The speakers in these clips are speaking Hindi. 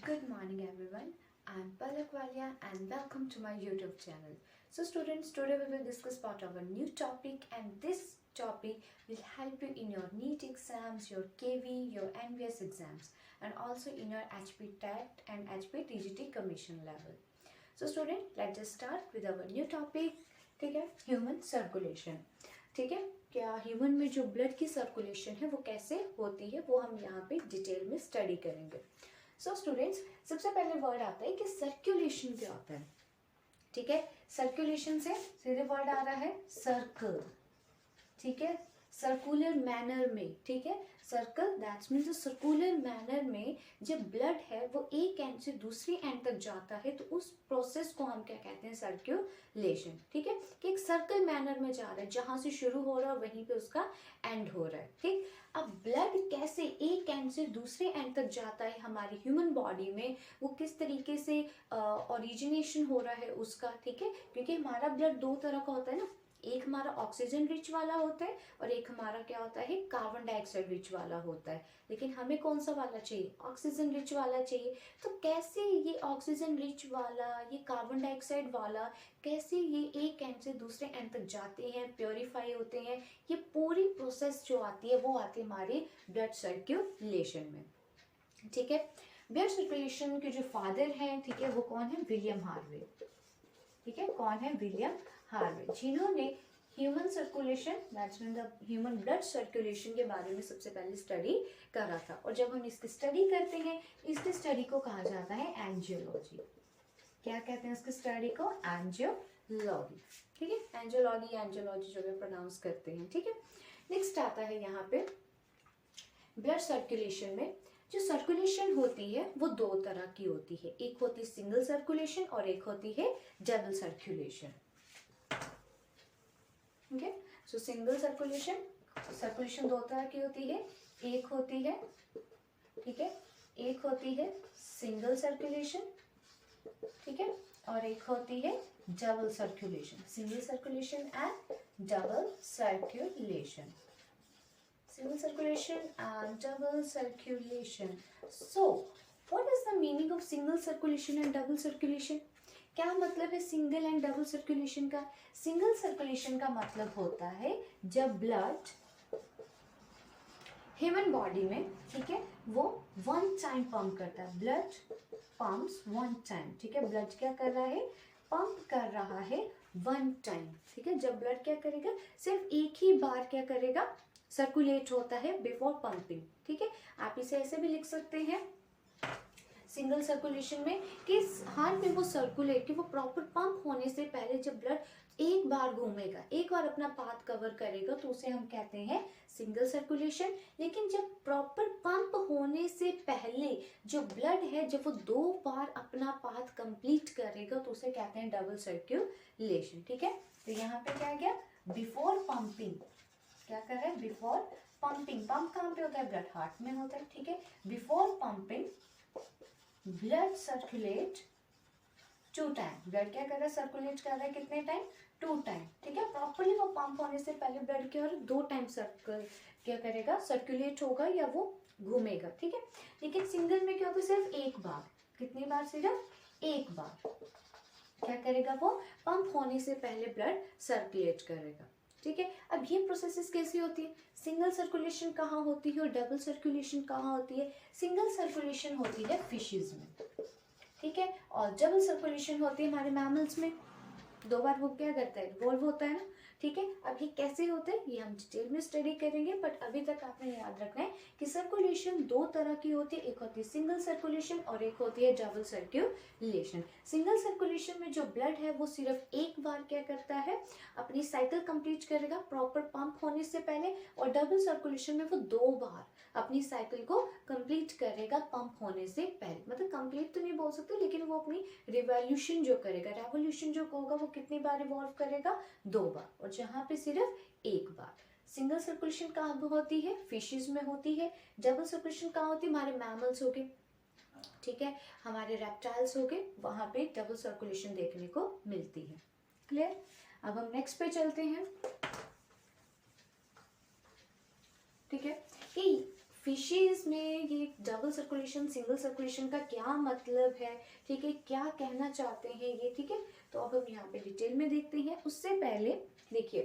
Good morning everyone. I am Palak Walia and welcome to my YouTube channel. So students, today we will discuss about our new topic, and this topic will help you in your NEET exams, your KV, your NVS exams, and also in your HP TET and HP TGT commission level. So student, let's just start with our new topic. ठीक है, ह्यूमन सर्कुलेशन. ठीक है, क्या ह्यूमन में जो ब्लड की सर्कुलेशन है वो कैसे होती है वो हम यहाँ पे डिटेल में स्टडी करेंगे. सो स्टूडेंट्स, सबसे पहले वर्ड आता है कि सर्कुलेशन क्या होता है. ठीक है, सर्कुलेशन से सीधे वर्ड आ रहा है सर्कल. ठीक है, सर्कुलर मैनर में. ठीक है, circle that's means circular manner में जब ब्लड है वो एक एंड से दूसरी एंड तक जाता है तो उस प्रोसेस को हम क्या कहते हैं, सर्कुलेशन. ठीक है, कि एक सर्कल मैनर में जा रहा है, जहां से शुरू हो रहा है वहीं पे उसका एंड हो रहा है. ठीक, अब ब्लड कैसे एक एंड से दूसरे एंड तक जाता है हमारी ह्यूमन बॉडी में, वो किस तरीके से ओरिजिनेशन हो रहा है उसका. ठीक है, क्योंकि हमारा ब्लड दो तरह का होता है ना, एक हमारा ऑक्सीजन रिच वाला होता है और एक हमारा क्या होता है, कार्बन डाइऑक्साइड रिच वाला होता है. लेकिन हमें कौन सा वाला चाहिए, ऑक्सीजन रिच वाला चाहिए. तो कैसे ये ऑक्सीजन रिच वाला, ये कार्बन डाइऑक्साइड वाला, कैसे ये एक एंड से दूसरे एंड तक जाते हैं, प्योरीफाई होते हैं, ये पूरी प्रोसेस जो आती है वो आती है हमारी ब्लड सर्कुलेशन में. ठीक है, ब्लड सर्कुलेशन के जो फादर हैं, ठीक है, वो कौन है, विलियम हार्वे. ठीक है, कौन है, विलियम हार्वे, जिन्होंने human circulation that's mean the human blood circulation के बारे में सबसे पहले स्टडी करा था. और जब हम इसकी स्टडी करते हैं, इसकी स्टडी को कहा जाता है एंजियोलॉजी. क्या कहते हैं इसकी स्टडी को, एंजियोलॉजी. ठीक है, एंजियोलॉजी एंजियोलॉजी जो भी प्रोनाउंस करते हैं. ठीक है, नेक्स्ट आता है यहाँ पे ब्लड सर्कुलेशन में जो सर्कुलेशन होती है वो दो तरह की होती है. एक होती है सिंगल सर्कुलेशन और एक होती है डबल सर्कुलेशन. ओके, सो सिंगल सर्कुलेशन, सर्कुलेशन दो तरह की होती है. एक होती है, ठीक है, एक होती है सिंगल सर्कुलेशन. ठीक है, और एक होती है double circulation. Single circulation and double circulation. Single circulation and double circulation. So, what is the meaning of single circulation and double circulation? क्या मतलब है सिंगल एंड डबल सर्कुलेशन का. सिंगल सर्कुलेशन का मतलब होता है जब ब्लड ह्यूमन बॉडी में, ठीक है, वो वन टाइम पंप करता है. Blood pumps one time. ठीक है, ब्लड क्या कर रहा है, पंप कर रहा है वन टाइम. ठीक है, जब ब्लड क्या करेगा, सिर्फ एक ही बार क्या करेगा, सर्कुलेट होता है बिफोर पंपिंग. ठीक है, आप इसे ऐसे भी लिख सकते हैं सिंगल सर्कुलेशन में कि हार्ट में वो सर्कुलेट, कि वो प्रॉपर पंप होने से पहले जब ब्लड एक बार घूमेगा, एक बार अपना पाथ कवर करेगा, तो उसे हम कहते हैं सिंगल सर्कुलेशन. लेकिन जब प्रॉपर पंप होने से पहले जो ब्लड है, जब वो दो बार अपना पाथ कंप्लीट करेगा, तो उसे कहते हैं डबल सर्कुलेशन. ठीक है, तो यहाँ पे क्या गया, बिफोर पंपिंग. क्या कर रहा है, बिफोर पंपिंग. पंप कहाँ पे होता है, ब्लड हार्ट में होता है. ठीक है, before pumping blood circulate to time. Blood क्या कर रहा है, सर्कुलेट कर रहा है कितने टाइम, टू टाइम. ठीक है, प्रॉपरली वो पंप होने से पहले ब्लड क्या हो रहा है, दो टाइम सर्कल क्या करेगा, सर्कुलेट होगा या वो घूमेगा. ठीक है, लेकिन सिंगल में क्या होगा, सिर्फ एक बार. कितनी बार, सिर्फ एक बार क्या करेगा, वो पंप होने से पहले ब्लड सर्कुलेट करेगा. ठीक है, अब ये प्रोसेसेस कैसी होती है, सिंगल सर्कुलेशन कहाँ होती है और डबल सर्कुलेशन कहाँ होती है. सिंगल सर्कुलेशन होती है फिशेज में. ठीक है, और डबल सर्कुलेशन होती है हमारे मैमल्स में. दो बार वो क्या करता है, रिवॉल्व होता है ना. ठीक है, अब ये कैसे होता है ये हम डिटेल में स्टडी करेंगे, बट अभी तक आपने याद रखना है कि सर्कुलेशन दो तरह की होती है. एक होती है सिंगल सर्कुलेशन और एक होती है डबल सर्कुलेशन. सिंगल सर्कुलेशन में जो ब्लड है वो सिर्फ एक बार क्या करता है, अपनी साइकिल कंप्लीट करेगा प्रॉपर पंप होने से पहले, और डबल सर्कुलेशन में वो दो बार अपनी साइकिल को कंप्लीट करेगा पंप होने से पहले. मतलब कंप्लीट तो नहीं बोल सकते, लेकिन वो अपनी रिवॉल्यूशन जो करेगा, रेवोल्यूशन जो होगा, वो कितनी बार रिवॉल्व करेगा, दो बार. और जहाँ पे सिर्फ एक बार. सिंगल सर्कुलेशन कहाँ होती है, फिशेज में होती है. डबल सर्कुलेशन कहाँ होती है, हमारे मैमल्स हो गए, ठीक है, हमारे रेप्टाइल्स हो गए, वहां पे डबल सर्कुलेशन देखने को मिलती है. क्लियर. अब हम नेक्स्ट पे चलते हैं. ठीक है, कि फिशेज में ये डबल सर्कुलेशन सिंगल सर्कुलेशन का क्या मतलब है, ठीक है, क्या कहना चाहते हैं ये, ठीक है। तो अब हम यहाँ पे डिटेल में देखते हैं। उससे पहले देखिए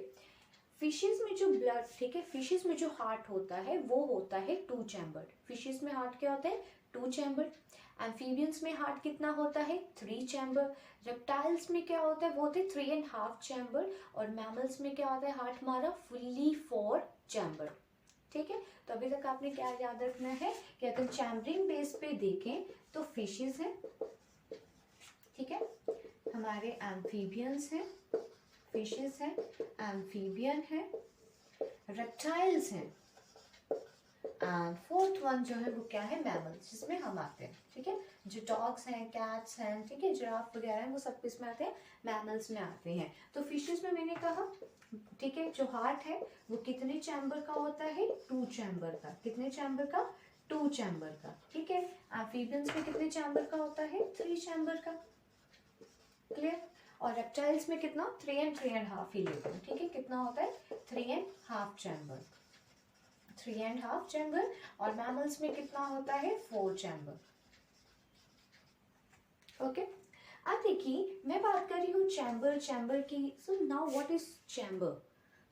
फिशेज में जो ब्लड, ठीक है, फिशेज में जो हार्ट होता है वो होता है 2 चैम्बर्ड। फिशेज में हार्ट क्या होता है 2 चैम्बर्ड। एम्फीबियंस में हार्ट कितना होता है 3 चैम्बर। रेप्टाइल्स में क्या होता है वो होते हैं 3.5 चैम्बर। और मैमल्स में क्या होता है हार्ट हमारा फुल्ली 4 चैम्बर, ठीक है। तो अभी तक आपने क्या याद रखना है कि अगर चैम्बरिंग बेस पे देखें तो फिशेज है, ठीक है, हमारे एम्फीबियंस हैं, फिशेस हैं, एम्फीबियन है, रेप्टाइल्स हैं, एंड फोर्थ वन जो है वो क्या है मैमल्स, जिसमें हम आते हैं, ठीक है। जो डॉग्स हैं, कैट्स हैं, ठीक है, जिराफ वगैरह हैं, वो सब किसमें आते हैं मैमल्स में आते हैं। तो फिशेस में मैंने कहा, ठीक है, जो हार्ट है वो कितने चैम्बर का होता है 2 चैम्बर का। कितने चैम्बर का 2 चैम्बर का, ठीक है। एम्फीबियंस में कितने चैम्बर का होता है 3 चैम्बर का, क्लियर। और रेप्टाइल्स में कितना 3 and 3.5 ही लेते हैं, ठीक है। कितना होता है 3.5 चैम्बर, 3.5 चैम्बर। और मैमल्स में कितना होता है 4 चैम्बर, ओके। अब देखिए मैं बात कर रही हूँ चैम्बर की। So now what is chamber,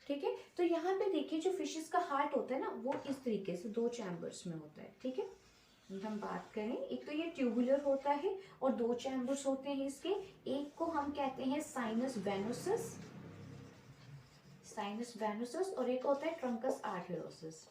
ठीक है। तो यहाँ पे देखिए जो फिशेस का हार्ट होता है ना वो इस तरीके से 2 चैम्बर्स में होता है, ठीक है। हम बात करें, एक तो ये ट्यूबुलर होता है और 2 चैम्बर्स होते हैं इसके। एक को हम कहते हैं साइनस वेनोसस, साइनस वेनोसस, और एक होता है trunks arteriosus,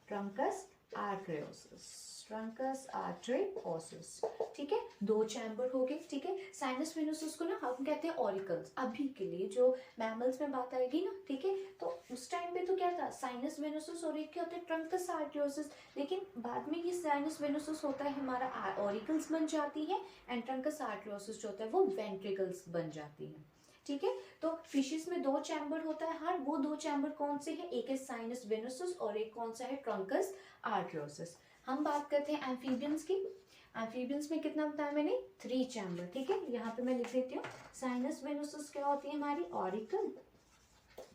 trunks arteriosus, trunks arteriosus, ठीक है। 2 चैम्बर हो गए, ठीक है। साइनस वेनोसस को ना हम कहते हैं ऑरिकल्स। अभी के लिए जो मैमल्स में बात आएगी ना, ठीक है, तो उस टाइम पे तो क्या था साइनस वेनोसस और एक क्या होता है ट्रंकस आर्टेरियोसस। लेकिन बाद में ये साइनस वेनोसस होता है हमारा ऑरिकल्स बन जाती है, एंड ट्रंकस आर्टेरियोसस जो होता है वो वेंट्रिकल्स बन जाती है, ठीक है। तो फिशेस में 2 चैम्बर होता है हार्ट। वो 2 चैम्बर कौन से हैं, एक है साइनस वेनोसस और एक कौन सा है ट्रंकस आर्टेरियोसस। हम बात करते हैं एम्फीबियंस की। एम्फीबियंस में कितना बताया मैंने 3 चैम्बर, ठीक है। यहाँ पे मैं लिख देती हूँ साइनस वेनोसस क्या होती है हमारी ऑरिकल,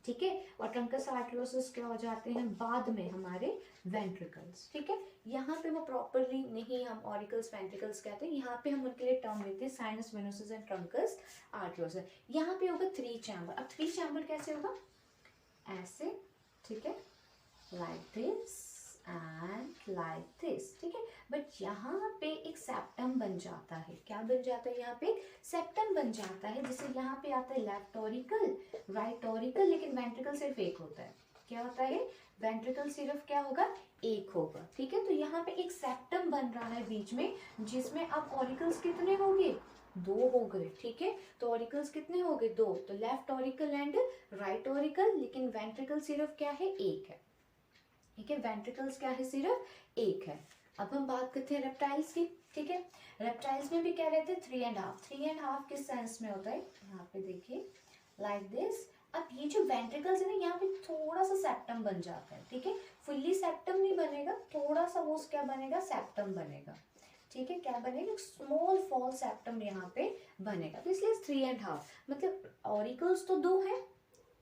ठीक है। और ट्रंकस आर्टेरियोसस क्या हो जाते हैं बाद में हमारे वेंट्रिकल्स, ठीक है। यहाँ पे वो प्रॉपरली नहीं हम ऑरिकल्स वेंट्रिकल्स कहते हैं, यहाँ पे हम उनके लिए टर्म लेते हैं sinus venosus and trunks arteriosus. यहाँ पे होगा 3 चैम्बर। अब 3 चैम्बर कैसे होगा ऐसे, ठीक है, like this and like this, ठीक है। बट यहाँ पे एक सेप्टम बन जाता है। क्या बन जाता है यहाँ पे सेप्टम बन जाता है, जैसे यहाँ पे आता है लेफ्ट ऑरिकल, राइट ऑरिकल, लेकिन वेंट्रिकल सिर्फ एक होता है। क्या होता है वेंट्रिकल सिर्फ क्या होगा एक होगा, ठीक है। तो यहाँ पे एक सेप्टम बन रहा है बीच में, जिसमें अब ऑरिकल्स कितने होंगे 2 हो गए, ठीक है। तो ऑरिकल्स कितने हो गए 2, तो left auricle and right auricle, लेकिन वेंट्रिकल सिर्फ क्या है एक है, ठीक है। वेंट्रिकल्स क्या है सिर्फ एक है। अब हम बात करते हैं रेप्टाइल्स की, ठीक है। रेप्टाइल्स में भी क्या रहते हैं 3.5 किस सेंस में होता है यहाँ पे देखिए लाइक दिस। अब ये जो वेंट्रिकल्स है ना यहाँ पे थोड़ा सा सेप्टम बन जाता है, ठीक है। फुल्ली सेप्टम नहीं बनेगा, थोड़ा सा वो क्या बनेगा सेप्टम बनेगा, ठीक है। क्या बनेगा स्मॉल फॉल सेप्टम यहाँ पे बनेगा। तो इसलिए 3.5 मतलब ऑरिकल्स तो 2 है,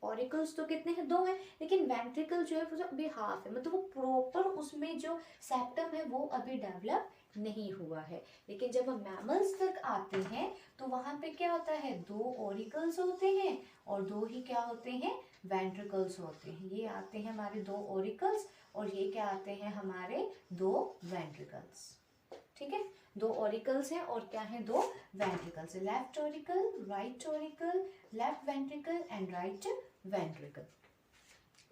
ऑरिकल्स तो कितने हैं 2 हैं, लेकिन वेंट्रिकल जो है वो अभी हाफ है, मतलब वो प्रॉपर उसमें जो सेप्टम है वो अभी डेवलप नहीं हुआ है। लेकिन जब हम मैमल्स तक आते हैं तो वहां पे क्या होता है 2 ऑरिकल्स होते हैं और 2 ही क्या होते हैं वेंट्रिकल्स होते हैं। ये आते हैं हमारे 2 ऑरिकल्स और ये क्या आते हैं हमारे 2 वेंट्रिकल्स, ठीक है। 2 ऑरिकल्स हैं और क्या है 2 ventricles, left auricle, right auricle, left ventricle and right ventricle,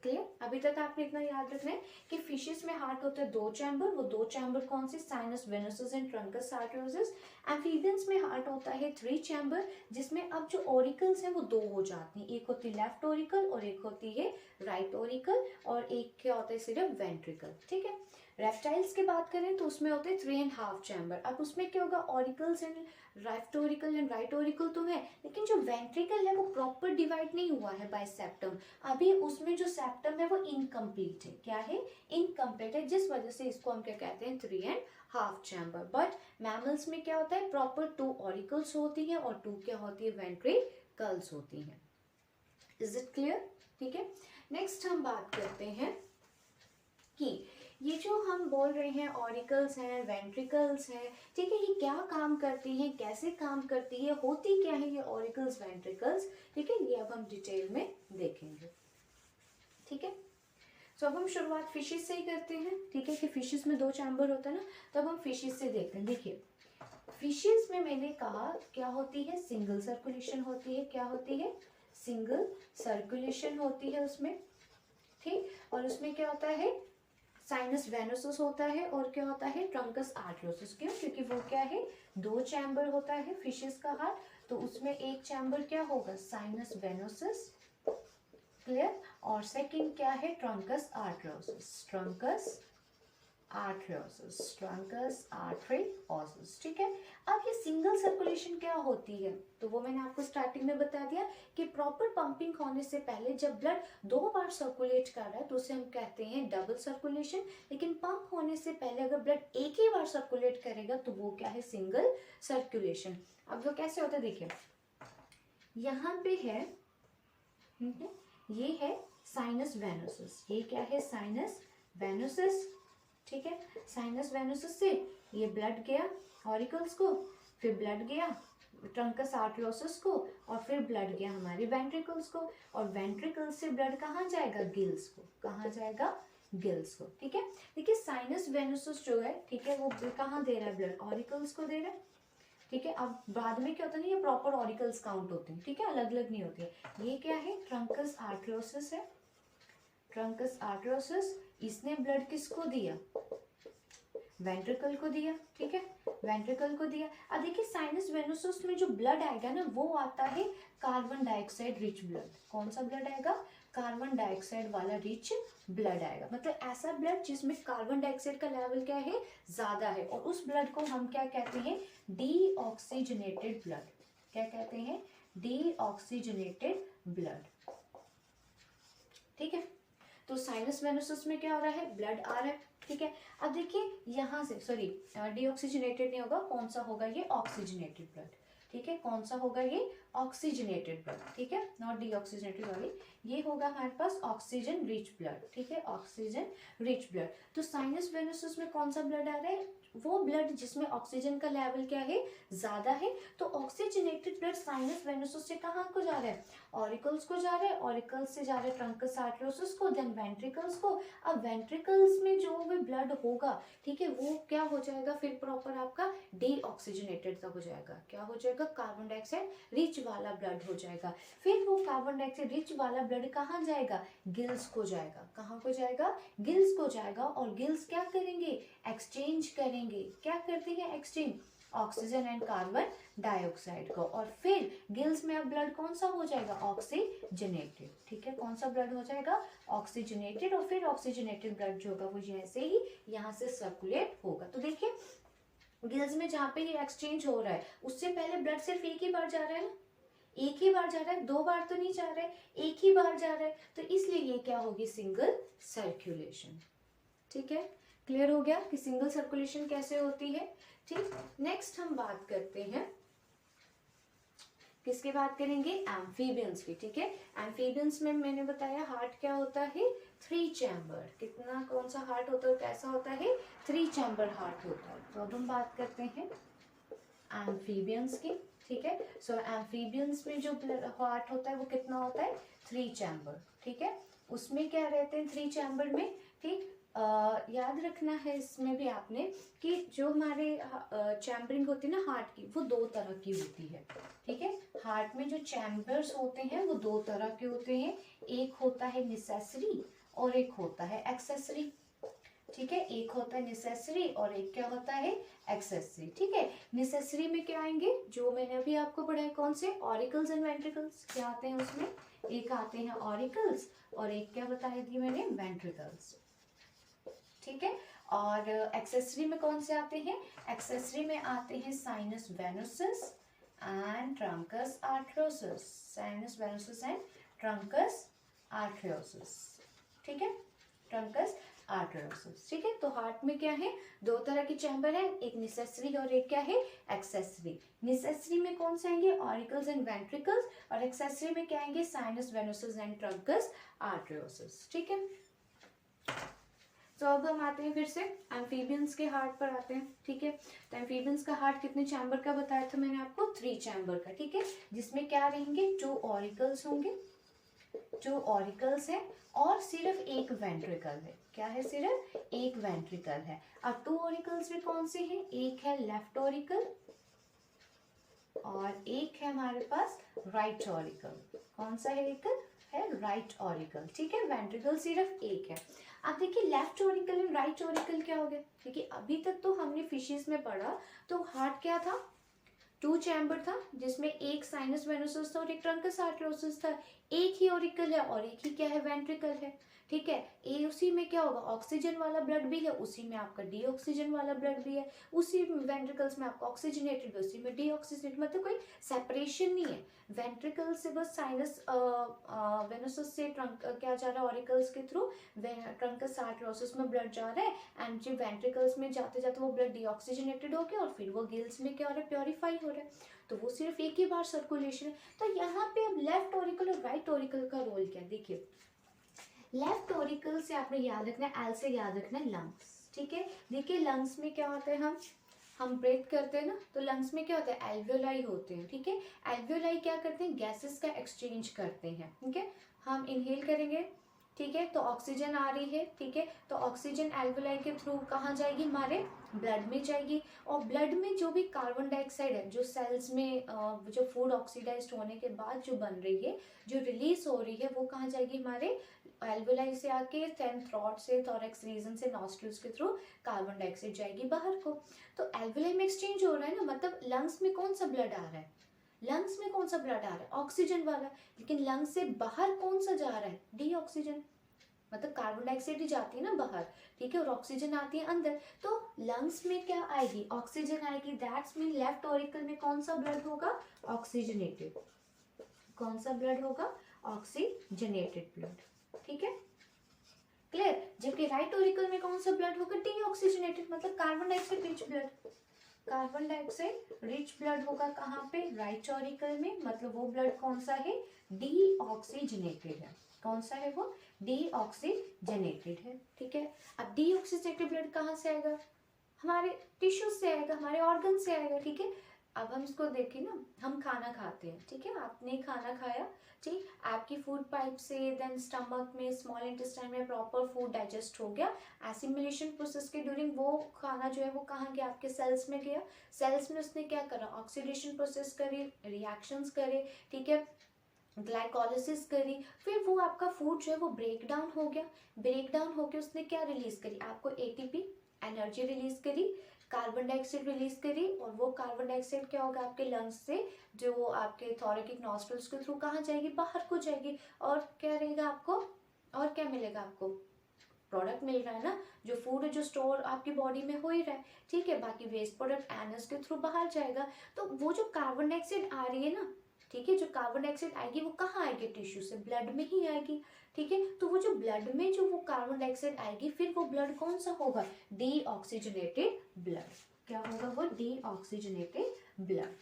clear. अभी तक आपने इतना याद रखना है कि फिशेस में हार्ट होता है 2 चैम्बर। वो 2 चैम्बर कौन से sinus venosus and trunks arteriosus. Amphibians में हार्ट होता है 3 चैम्बर, जिसमें अब जो ऑरिकल्स हैं वो 2 हो जाती हैं, एक होती है लेफ्ट ऑरिकल और एक होती है राइट ऑरिकल, और एक क्या होता है सिर्फ वेंट्रिकल, ठीक है। रेप्टाइल्स की बात करें तो उसमें होते हैं 3.5 चैम्बर। अब उसमें क्या होगा auricles and left auricle and right auricle तो है, लेकिन जो वेंट्रिकल है वो प्रॉपर डिवाइड नहीं हुआ है बाय सेप्टम। अभी उसमें जो सेप्टम है वो इनकम्प्लीट है, क्या है इनकम्प्लीट है, जिस वजह से इसको हम क्या कहते हैं 3.5 चैम्बर। बट मैमल्स में क्या होता है प्रॉपर 2 ऑरिकल्स होती हैं और 2 क्या होती है वेंट्रिकल्स होती हैं। इज इट क्लियर, ठीक है। नेक्स्ट हम बात करते हैं कि ये जो हम बोल रहे हैं ऑरिकल्स हैं, वेंट्रिकल्स हैं, ठीक है, ये क्या काम करती हैं, कैसे काम करती है, होती क्या है ये ऑरिकल्स वेंट्रिकल्स, ठीक है, ये अब हम डिटेल में देखेंगे। ठीक है, तो अब हम शुरुआत फिशेस से ही करते हैं। ठीक है, कि फिशेस में 2 चैम्बर होता है ना, तो अब हम फिशेस से देखते हैं। देखिए फिशेस में मैंने कहा क्या होती है, सिंगल सर्कुलेशन होती है। क्या होती है, सिंगल सर्कुलेशन होती है उसमें। ठीक, और उसमें क्या होता है, साइनस वेनोसस होता है और क्या होता है, ट्रंकस आर्टरियोसस। क्यों, क्योंकि वो क्या है, 2 चैम्बर होता है फिशेस का हार्ट, तो उसमें एक चैम्बर क्या होगा, साइनस वेनोसस, क्लियर, और सेकंड क्या है, trunks arteriosus, trunks arteriosus, trunks arteriosus. ठीक है, अब ये सिंगल सर्कुलेशन क्या होती है, तो वो मैंने आपको स्टार्टिंग में बता दिया कि प्रॉपर पंपिंग होने से पहले जब ब्लड 2 बार सर्कुलेट कर रहा है तो उसे हम कहते हैं डबल सर्कुलेशन, लेकिन पंप होने से पहले अगर ब्लड एक ही बार सर्कुलेट करेगा तो वो क्या है, सिंगल सर्कुलेशन। अब वो कैसे होता है, देखिए यहाँ पे है, ये है साइनस वेनोसस, ये क्या है, साइनस वेनोसस। ठीक है, साइनस वेनोसस से ये ब्लड गया ऑरिकल्स को, फिर ब्लड गया ट्रंकस आर्टरियोसस को, और फिर ब्लड गया हमारे वेंट्रिकल्स को, और वेंट्रिकल्स से ब्लड कहाँ जाएगा, गिल्स को, कहाँ जाएगा, गिल्स को। ठीक है, देखिए साइनस वेनोसस जो है, ठीक है, वो कहाँ दे रहा है ब्लड, ऑरिकल्स को दे रहा है। ठीक है, अब बाद में क्या होता है ना, ये प्रॉपर ऑरिकल्स काउंट होते हैं, ठीक है, अलग अलग नहीं होते। ये क्या है, ट्रंकस आर्टरियोसस है, ट्रंकस आर्टरियोसस, इसने ब्लड किसको दिया, वेंट्रिकल को दिया। ठीक है, वेंट्रिकल को दिया। अब देखिए साइनस वेनोसस में जो ब्लड आएगा ना, वो आता है कार्बन डाइऑक्साइड रिच ब्लड। कौन सा ब्लड आएगा, कार्बन डाइऑक्साइड वाला रिच ब्लड आएगा, मतलब ऐसा ब्लड जिसमें कार्बन डाइऑक्साइड का लेवल क्या है, ज्यादा है, और उस ब्लड को हम क्या कहते हैं, डीऑक्सीजनेटेड ब्लड। क्या कहते हैं, डीऑक्सीजनेटेड ब्लड। ठीक है, तो साइनस वेनोसस में क्या हो रहा है, ब्लड आ रहा है। ठीक है, अब देखिए यहाँ से, सॉरी डीऑक्सीजनेटेड नहीं होगा, कौन सा होगा, ये ऑक्सीजनेटेड ब्लड। ठीक है, कौन सा होगा, ये ऑक्सीजनेटेड ब्लड। ठीक है, नॉट डीऑक्सीजनेटेड वाली, ये होगा हमारे पास ऑक्सीजन रिच ब्लड। ठीक है, ऑक्सीजन रिच ब्लड। तो साइनस वेनोसस में कौन सा ब्लड आ रहा है, वो ब्लड जिसमें ऑक्सीजन का लेवल क्या है, ज्यादा है। तो ऑक्सीजनेटेड ब्लड साइनस वेनोसस से कहाँ को जा रहा है, ऑरिकल्स को जा रहा है, ऑरिकल्स से जा रहा है ट्रंकस आर्टरियोसस को, देन वेंट्रिकल्स को। अब वेंट्रिकल्स में जो भी ब्लड होगा, ठीक है, वो क्या हो जाएगा, फिर प्रॉपर आपका डीऑक्सीजनेटेड का हो जाएगा। क्या हो जाएगा, कार्बन डाइऑक्साइड रिच वाला ब्लड हो जाएगा। फिर वो कार्बन डाइऑक्साइड रिच वाला ब्लड कहाँ जाएगा, गिल्स को जाएगा। कहाँ को जाएगा, गिल्स को जाएगा, और गिल्स क्या करेंगे, एक्सचेंज करेंगे। क्या करते हैं, exchange, oxygen and carbon dioxide को, और फिर गिल्स में अब ब्लड कौन सा हो जाएगा, ऑक्सीजनेटेड। ठीक है, कौन सा ब्लड हो जाएगा, ऑक्सीजनेटेड, और फिर ऑक्सीजनेटेड ब्लड जो होगा वो जैसे ही यहाँ से सर्कुलेट होगा। तो देखिए गिल्स में जहाँ पे ये एक्सचेंज हो रहा है, उससे पहले ब्लड सिर्फ एक ही बार जा रहा है ना, एक ही बार जा रहा है, 2 बार तो नहीं जा रहा है, एक ही बार जा रहा है, तो इसलिए ये क्या होगी, सिंगल सर्कुलेशन। ठीक है, क्लियर हो गया कि सिंगल सर्कुलेशन कैसे होती है। ठीक, नेक्स्ट हम बात करते हैं, किसकी बात करेंगे, एम्फीबियंस की। ठीक है, एम्फीबियंस में मैंने बताया हार्ट क्या होता है, 3 चैम्बर। कितना, कौन सा हार्ट होता है, कैसा होता है, 3 चैम्बर हार्ट होता है। तो अब हम बात करते हैं एम्फीबियंस की। ठीक है, सो एम्फीबियंस में जो हार्ट होता है वो कितना होता है, 3 चैम्बर। ठीक है, उसमें क्या रहते हैं 3 चैम्बर में। ठीक, याद रखना है इसमें भी आपने कि जो हमारे चैम्बरिंग होती है ना हार्ट की, वो 2 तरह की होती है। ठीक है, हार्ट में जो चैम्बर्स होते हैं वो 2 तरह के होते हैं, एक होता है नेसेसरी और एक होता है एक्सेसरी। ठीक है, एक होता है नेसेसरी और एक क्या होता है, एक्सेसरी। ठीक है, नेसेसरी में क्या आएंगे, जो मैंने अभी आपको पढ़ाया, कौन से, ऑरिकल्स एंड वेंट्रिकल्स क्या आते हैं उसमें, एक आते हैं ऑरिकल्स और एक क्या बताया थी मैंने, वेंट्रिकल्स। ठीक है, और एक्सेसरी में कौन से आते हैं, एक्सेसरी में आते हैं sinus venosus and trunks arteriosus, sinus venosus and trunks arteriosus. ठीक है, ट्रंकस आर्टरियोसस। ठीक है, तो हार्ट में क्या है, 2 तरह के चैम्बर है, एक नेसेसरी और एक क्या है, एक्सेसरी। नेसेसरी में कौन से आएंगे, ऑरिकल्स एंड वेंट्रिकल्स, और एक्सेसरी में क्या आएंगे, sinus venosus and trunks arteriosus. ठीक है, तो अब हम आते हैं फिर से एम्फीबियंस के हार्ट पर आते हैं, ठीक है। तो एम्फीबियंस का हार्ट कितने चैम्बर का बताया था मैंने आपको, 3 चैम्बर का, ठीक है, जिसमें क्या रहेंगे, 2 ऑरिकल्स होंगे, 2 ऑरिकल्स है और सिर्फ एक वेंट्रिकल है। क्या है, सिर्फ एक वेंट्रिकल है। अब 2 ऑरिकल्स में कौन से हैं, एक है लेफ्ट ऑरिकल और एक है हमारे पास राइट ऑरिकल। कौन सा है, एक है राइट ऑरिकल, ठीक है, वेंट्रिकल सिर्फ एक है। अब देखिए left auricle and right auricle क्या हो गया। देखिए अभी तक तो हमने फिशेस में पढ़ा तो हार्ट क्या था, 2 चैम्बर था जिसमें एक साइनस वेनोसस था और एक ट्रंकस आर्टरोसिस था। एक ही ऑरिकल है और एक ही क्या है, वेंट्रिकल है, ठीक है। ए उसी में क्या होगा, ऑक्सीजन वाला ब्लड भी है, उसी में आपका डीऑक्सीजन वाला ब्लड भी है, उसी वेंट्रिकल्स में आपका ऑक्सीजनेटेड, उसी में डीऑक्सीजनेटेड, मतलब कोई सेपरेशन नहीं है। वेंट्रिकल से बस साइनस वेनोसस से ट्रंक क्या जा रहा है, ऑरिकल्स के थ्रू ट्रंकस आर्टरोसिस में ब्लड जा रहा है एंड जो वेंट्रिकल्स में जाते जाते वो ब्लड डीऑक्सीजनेटेड हो गया और फिर वो गिल्स में क्या हो रहा है, प्योरीफाई हो रहा है। तो वो सिर्फ एक ही बार सर्कुलेशन है। तो यहाँ पे अब लेफ्ट ऑरिकल और राइट ऑरिकल का रोल क्या है, देखिए लेफ्ट ऑरिकल से आपने याद रखना है, एल से याद रखना है लंग्स, ठीक है। देखिए लंग्स में क्या होता है, हम ब्रेथ करते हैं ना, तो लंग्स में क्या होता है, एल्वियोलाई होते हैं, ठीक है। एल्वियोलाई क्या करते हैं, गैसेस का एक्सचेंज करते हैं, ठीक है। हम इनहेल करेंगे, ठीक है, तो ऑक्सीजन आ रही है, ठीक है, तो ऑक्सीजन एल्वियोलाई के थ्रू कहाँ जाएगी, हमारे ब्लड में जाएगी। और ब्लड में जो भी कार्बन डाइऑक्साइड है जो सेल्स में जो फूड ऑक्सीडाइज्ड होने के बाद जो बन रही है, जो रिलीज हो रही है, वो कहाँ जाएगी, हमारे एल्वियोलाई से आके देन थ्रोट से, थोरैक्स रीजन से नॉस्ट्रिल्स के थ्रू कार्बन डाइऑक्साइड जाएगी बाहर को। तो एल्वियोलाई में एक्सचेंज हो रहा है ना, मतलब लंग्स में कौन सा ब्लड आ रहा है, लंग्स में कौन सा ब्लड आ रहा है, ऑक्सीजन वाला। लेकिन लंग्स से बाहर कौन सा जा रहा है, डीऑक्सीजन, मतलब कार्बन डाइऑक्साइड ही जाती है ना बाहर, ठीक है, और ऑक्सीजन आती है अंदर। तो लंग्स में क्या आएगी, ऑक्सीजन आएगी। दैट्स मीन लेफ्ट ऑरिकल में कौन सा ब्लड होगा, ऑक्सीजनेटेड। कौन सा ब्लड होगा, ऑक्सीजनेटेड ब्लड, ठीक है, क्लियर। जबकि राइट ऑरिकल में कौन सा ब्लड होगा, डीऑक्सीजनेटेड, मतलब carbon dioxide rich blood. Carbon dioxide rich blood होगा कहाँ पे, राइट ऑरिकल में, मतलब वो ब्लड कौन सा है, डीऑक्सीजनेटेड है। कौन सा है वो, डीऑक्सीजनेटेड है, ठीक है। अब डीऑक्सीजनेटेड ब्लड कहाँ से आएगा, हमारे टिश्यू से आएगा, हमारे ऑर्गन से आएगा, ठीक है। अब हम इसको देखें ना, हम खाना खाते हैं, ठीक है, आपने खाना खाया, ठीक, आपकी फूड पाइप से देन स्टमक में, स्मॉल इंटेस्टाइन में प्रॉपर फूड डाइजेस्ट हो गया। एसिमिलेशन प्रोसेस के ड्यूरिंग वो खाना जो है वो कहाँ गया, आपके सेल्स में गया। सेल्स में उसने क्या करा, ऑक्सीडेशन प्रोसेस करी, रिएक्शंस करे, ठीक है, ग्लाइकोलिसिस करी, फिर वो आपका फूड जो है वो ब्रेक डाउन हो गया। ब्रेक डाउन होकर उसने क्या रिलीज करी, आपको एटीपी एनर्जी रिलीज करी, कार्बन डाइऑक्साइड रिलीज करी, और वो कार्बन डाइऑक्साइड क्या होगा, आपके लंग्स से जो वो आपके थोरैकिक नॉस्ट्रल्स के थ्रू कहाँ जाएगी, बाहर को जाएगी। और क्या रहेगा आपको, और क्या मिलेगा आपको, प्रोडक्ट मिल रहा है ना, जो फूड है जो स्टोर आपकी बॉडी में हो ही रहा है, ठीक है। बाकी वेस्ट प्रोडक्ट एनस के थ्रू बाहर जाएगा। तो वो जो कार्बन डाइऑक्साइड आ रही है ना, ठीक है, जो कार्बन डाइऑक्साइड आएगी वो कहाँ आएगी, टिश्यू से, ब्लड में ही आएगी, ठीक है। तो वो जो ब्लड में जो वो कार्बन डाइऑक्साइड आएगी, फिर वो ब्लड कौन सा होगा, डीऑक्सीजनेटेड ब्लड। क्या होगा वो, डीऑक्सीजनेटेड ब्लड,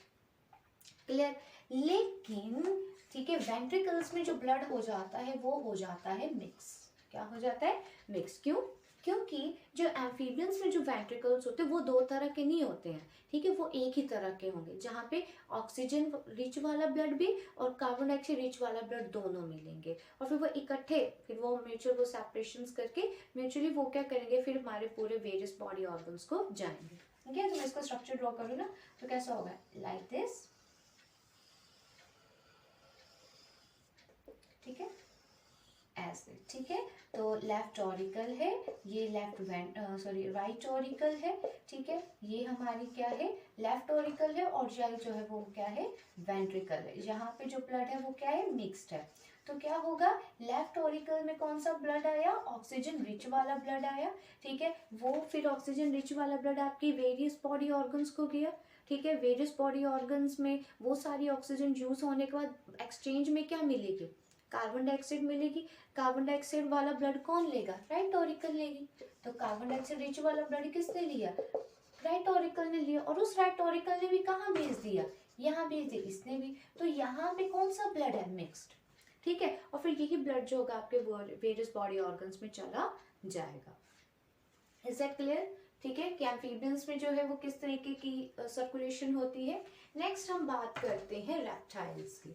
क्लियर। लेकिन ठीक है, वेंट्रिकल्स में जो ब्लड हो जाता है वो हो जाता है मिक्स। क्या हो जाता है, मिक्स। क्यों, क्योंकि जो एम्फीबियंस में जो वेंट्रिकल्स होते हैं वो 2 तरह के नहीं होते हैं, ठीक है, वो एक ही तरह के होंगे, जहाँ पे ऑक्सीजन रिच वाला ब्लड भी और कार्बन डाइऑक्साइड रिच वाला ब्लड दोनों मिलेंगे, और फिर वो इकट्ठे, फिर वो म्यूचुअल वो सेपरेशंस करके म्यूचुअली वो क्या करेंगे, फिर हमारे पूरे वेरियस बॉडी ऑर्गन्स को जाएंगे, ठीक है। तो मैं इसका स्ट्रक्चर ड्रॉ करूँ ना, तो कैसा होगा, लाइक दिस, ठीक है, ऐसे, ठीक है। तो लेफ्ट ऑरिकल है, ये राइट ऑरिकल है, ठीक है, ये हमारी क्या है, लेफ्ट ऑरिकल है, और जो है वो क्या है, वेंट्रिकल है। यहाँ पे जो ब्लड है वो क्या है, मिक्स्ड है। तो क्या होगा, लेफ्ट ऑरिकल में कौन सा ब्लड आया, ऑक्सीजन रिच वाला ब्लड आया, ठीक है। वो फिर ऑक्सीजन रिच वाला ब्लड आपकी वेरियस बॉडी ऑर्गन्स को गया, ठीक है। वेरियस बॉडी ऑर्गन्स में वो सारी ऑक्सीजन यूज होने के बाद एक्सचेंज में क्या मिलेगी, कार्बन डाइऑक्साइड मिलेगी। कार्बन डाइऑक्साइड वाला ब्लड कौन लेगा, राइट ऑरिकल लेगी। तो कार्बन डाइऑक्साइड रिच वाला ब्लड किसने लिया, राइट ऑरिकल ने लिया, और उस राइट ऑरिकल ने भी कहाँ भेज दिया, यहाँ भेज दिया इसने भी। तो यहाँ पे कौन सा ब्लड है, मिक्स्ड, ठीक है। और फिर यही ब्लड जो होगा आपके वेरियस बॉडी ऑर्गन्स में चला जाएगा, इज दैट क्लियर? ठीक है कि एम्फीबियंस में जो है वो किस तरीके की सर्कुलेशन होती है। नेक्स्ट हम बात करते हैं रेप्टाइल्स की।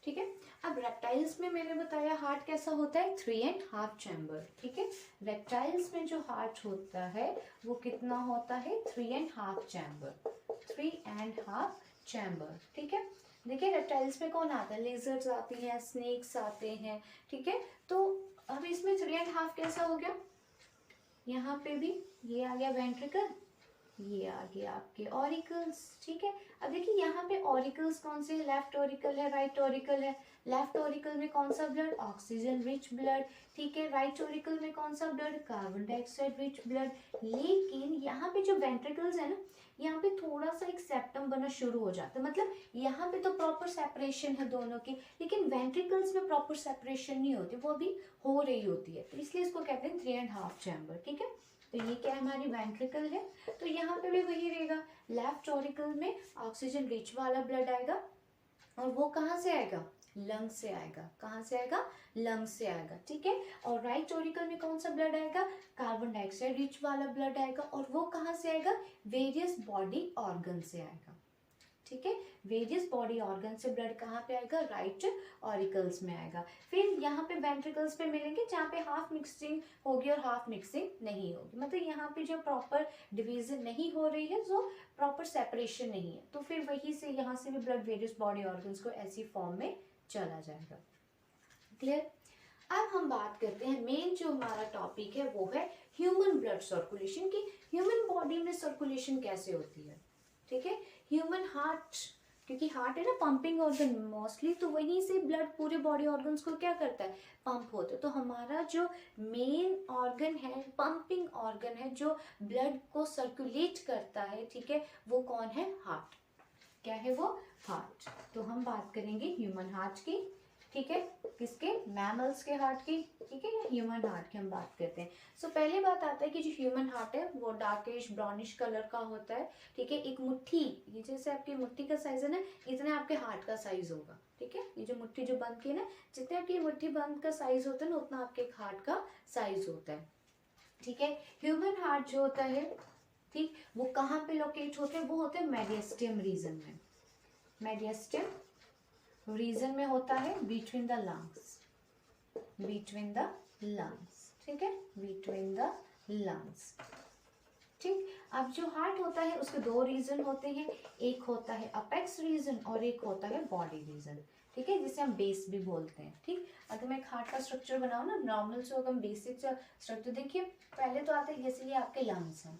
ठीक है, अब रेप्टाइल्स में मैंने बताया हार्ट कैसा होता है, 3.5 चैम्बर। ठीक है, रेप्टाइल्स में जो हार्ट होता है वो कितना होता है, 3.5 चैम्बर, 3.5 चैम्बर। ठीक है, देखिए रेप्टाइल्स में कौन आता है, लेजर्स आती हैं, स्नेक्स आते हैं। ठीक है, तो अब इसमें 3.5 कैसा हो गया, यहाँ पे भी ये आ गया वेंट्रिकल, ये आ गया आपके ऑरिकल्स। ठीक है, अब देखिए यहाँ पे ऑरिकल्स कौन से है, लेफ्ट ऑरिकल है, राइट ऑरिकल है। लेफ्ट ऑरिकल में कौन सा ब्लड, ऑक्सीजन रिच ब्लड। ठीक है, राइट ऑरिकल में कौन सा blood, carbon dioxide rich blood. लेकिन यहाँ पे जो वेंट्रिकल्स है ना, यहाँ पे थोड़ा सा एक सेप्टम बनना शुरू हो जाता है, मतलब यहाँ पे तो प्रॉपर सेपरेशन है दोनों की, लेकिन वेंट्रिकल्स में प्रॉपर सेपरेशन नहीं होती, वो अभी हो रही होती है, तो इसलिए इसको कहते हैं 3.5 चैम्बर। ठीक है, तो ये क्या है, हमारी वेंट्रिकल है। तो यहाँ पे भी वही रहेगा, लेफ्ट ऑरिकल में ऑक्सीजन रिच वाला ब्लड आएगा, और वो कहाँ से आएगा, लंग से आएगा। कहाँ से आएगा, लंग से आएगा। ठीक है, और राइट ऑरिकल में कौन सा ब्लड आएगा, कार्बन डाइऑक्साइड रिच वाला ब्लड आएगा, और वो कहाँ से आएगा, वेरियस बॉडी ऑर्गन से आएगा। ठीक है, वेरियस बॉडी ऑर्गन से ब्लड कहाँ पे आएगा, राइट ऑरिकल्स में आएगा। फिर यहाँ पे वेंट्रिकल्स पे मिलेंगे जहाँ पे हाफ मिक्सिंग होगी और हाफ मिक्सिंग नहीं होगी, मतलब यहाँ पे जो प्रॉपर डिवीजन नहीं हो रही है, जो प्रॉपर सेपरेशन नहीं है, तो फिर वही से यहाँ से भी ब्लड वेरियस बॉडी ऑर्गन्स को ऐसी फॉर्म में चला जाएगा। क्लियर? अब हम बात करते हैं, मेन जो हमारा टॉपिक है वो है ह्यूमन ब्लड सर्कुलेशन की, ह्यूमन बॉडी में सर्कुलेशन कैसे होती है। ठीक है, ह्यूमन हार्ट, क्योंकि हार्ट है ना पंपिंग ऑर्गन मोस्टली, तो वहीं से ब्लड पूरे बॉडी ऑर्गन्स को क्या करता है, पंप होता है। तो हमारा जो मेन ऑर्गन है, पंपिंग ऑर्गन है, जो ब्लड को सर्कुलेट करता है, ठीक है, वो कौन है, हार्ट। क्या है वो, हार्ट। तो हम बात करेंगे ह्यूमन हार्ट की। ठीक है, किसके, मैमल्स के हार्ट की। ठीक है, या ह्यूमन हार्ट की हम बात करते हैं। सो पहले बात आता है कि जो ह्यूमन हार्ट है वो डार्किश ब्राउनिश कलर का होता है। ठीक है, एक मुट्ठी, ये जैसे आपकी मुट्ठी का साइज है ना, इतना आपके हार्ट का साइज होगा। ठीक है, ये जो मुट्ठी जो बंद की है ना, जितने आपकी मुट्ठी बंद का साइज होता है ना, उतना आपके हार्ट का साइज होता है। ठीक है, ह्यूमन हार्ट जो होता है, ठीक, वो कहाँ पे लोकेट होते हैं, वो होते हैं मेडियस्टियम रीजन में। मेडियस्टियम रीजन में होता है, between the lungs, between the lungs. ठीक है, बिटवीन द लंग्स। ठीक, अब जो हार्ट होता है उसके दो रीजन होते हैं, एक होता है अपेक्स रीजन और एक होता है बॉडी रीजन। ठीक है, जिसे हम बेस भी बोलते हैं। ठीक, अगर मैं एक हार्ट का स्ट्रक्चर बनाऊं ना, नॉर्मल से अगर हम बेसिक स्ट्रक्चर देखिए, पहले तो आता है जैसे ये आपके लंग्स हैं,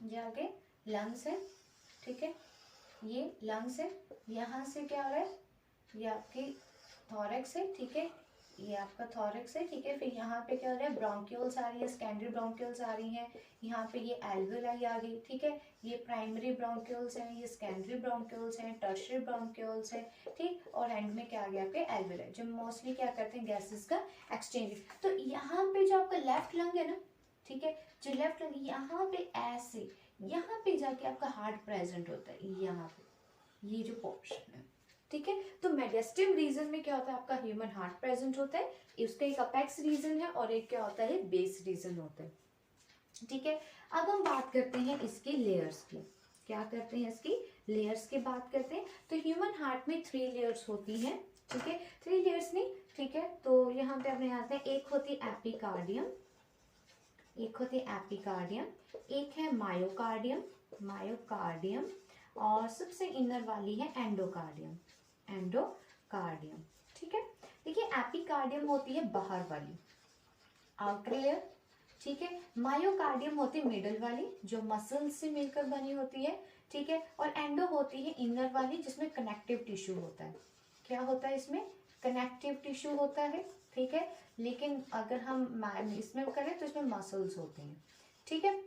ये आगे लंग्स है। ठीक है, ये लंग्स है, यहाँ से क्या हो रहा है, ये आपकी थॉरेक्स है। ठीक है, ये आपका थॉरेक्स है। ठीक है, फिर यहाँ पे क्या हो रहा है, ब्रोंक्यूल्स आ रही है, सेकेंडरी ब्रोंक्यूल्स आ रही हैं, यहाँ पे ये एल्वेलाई आ गई। ठीक है, ये प्राइमरी ब्रोंक्यूल्स हैं, ये सेकेंडरी ब्रोंक्यूल्स हैं, टर्शियरी ब्रोंक्यूल्स हैं। ठीक, और एंड में क्या आ गया आपके एल्वेलाई, जो मोस्टली क्या करते हैं, गैसेस का एक्सचेंज। तो यहाँ पे जो आपका लेफ्ट लंग है ना, ठीक है, जो लेफ्ट लंग यहाँ पे ऐसे, यहाँ पे जाके आपका हार्ट प्रेजेंट होता है, यहाँ पे ये जो पोर्शन है। ठीक है, तो मेडियस्टियम रीजन में क्या होता है, आपका ह्यूमन हार्ट प्रेजेंट होता है, इसका एक अपेक्स रीजन है और एक क्या होता है, बेस रीजन होता है। ठीक है, अब हम बात करते हैं इसकी लेयर्स की। क्या करते हैं, इसकी लेयर्स की बात करते हैं। तो ह्यूमन हार्ट में 3 लेयर्स होती हैं। ठीक है, 3 लेयर्स नहीं, ठीक है, तो यहाँ पे अपने आते हैं, एक होती है एपिकार्डियम, एक होती है एपिकार्डियम, एक है मायोकार्डियम, मायोकार्डियम, और सबसे इनर वाली है एंडोकार्डियम, एंडोकार्डियम। ठीक है, देखिए एपिकार्डियम होती है बाहर वाली, आउटर लेयर। ठीक है, मायोकार्डियम होती है मिडल वाली, जो मसल से मिलकर बनी होती है। ठीक है, और एंडो होती है इनर वाली, जिसमें कनेक्टिव टिश्यू होता है। क्या होता है इसमें, कनेक्टिव टिश्यू होता है। ठीक है, लेकिन अगर हम इसमें करें तो इसमें मसल्स होते हैं। ठीक है,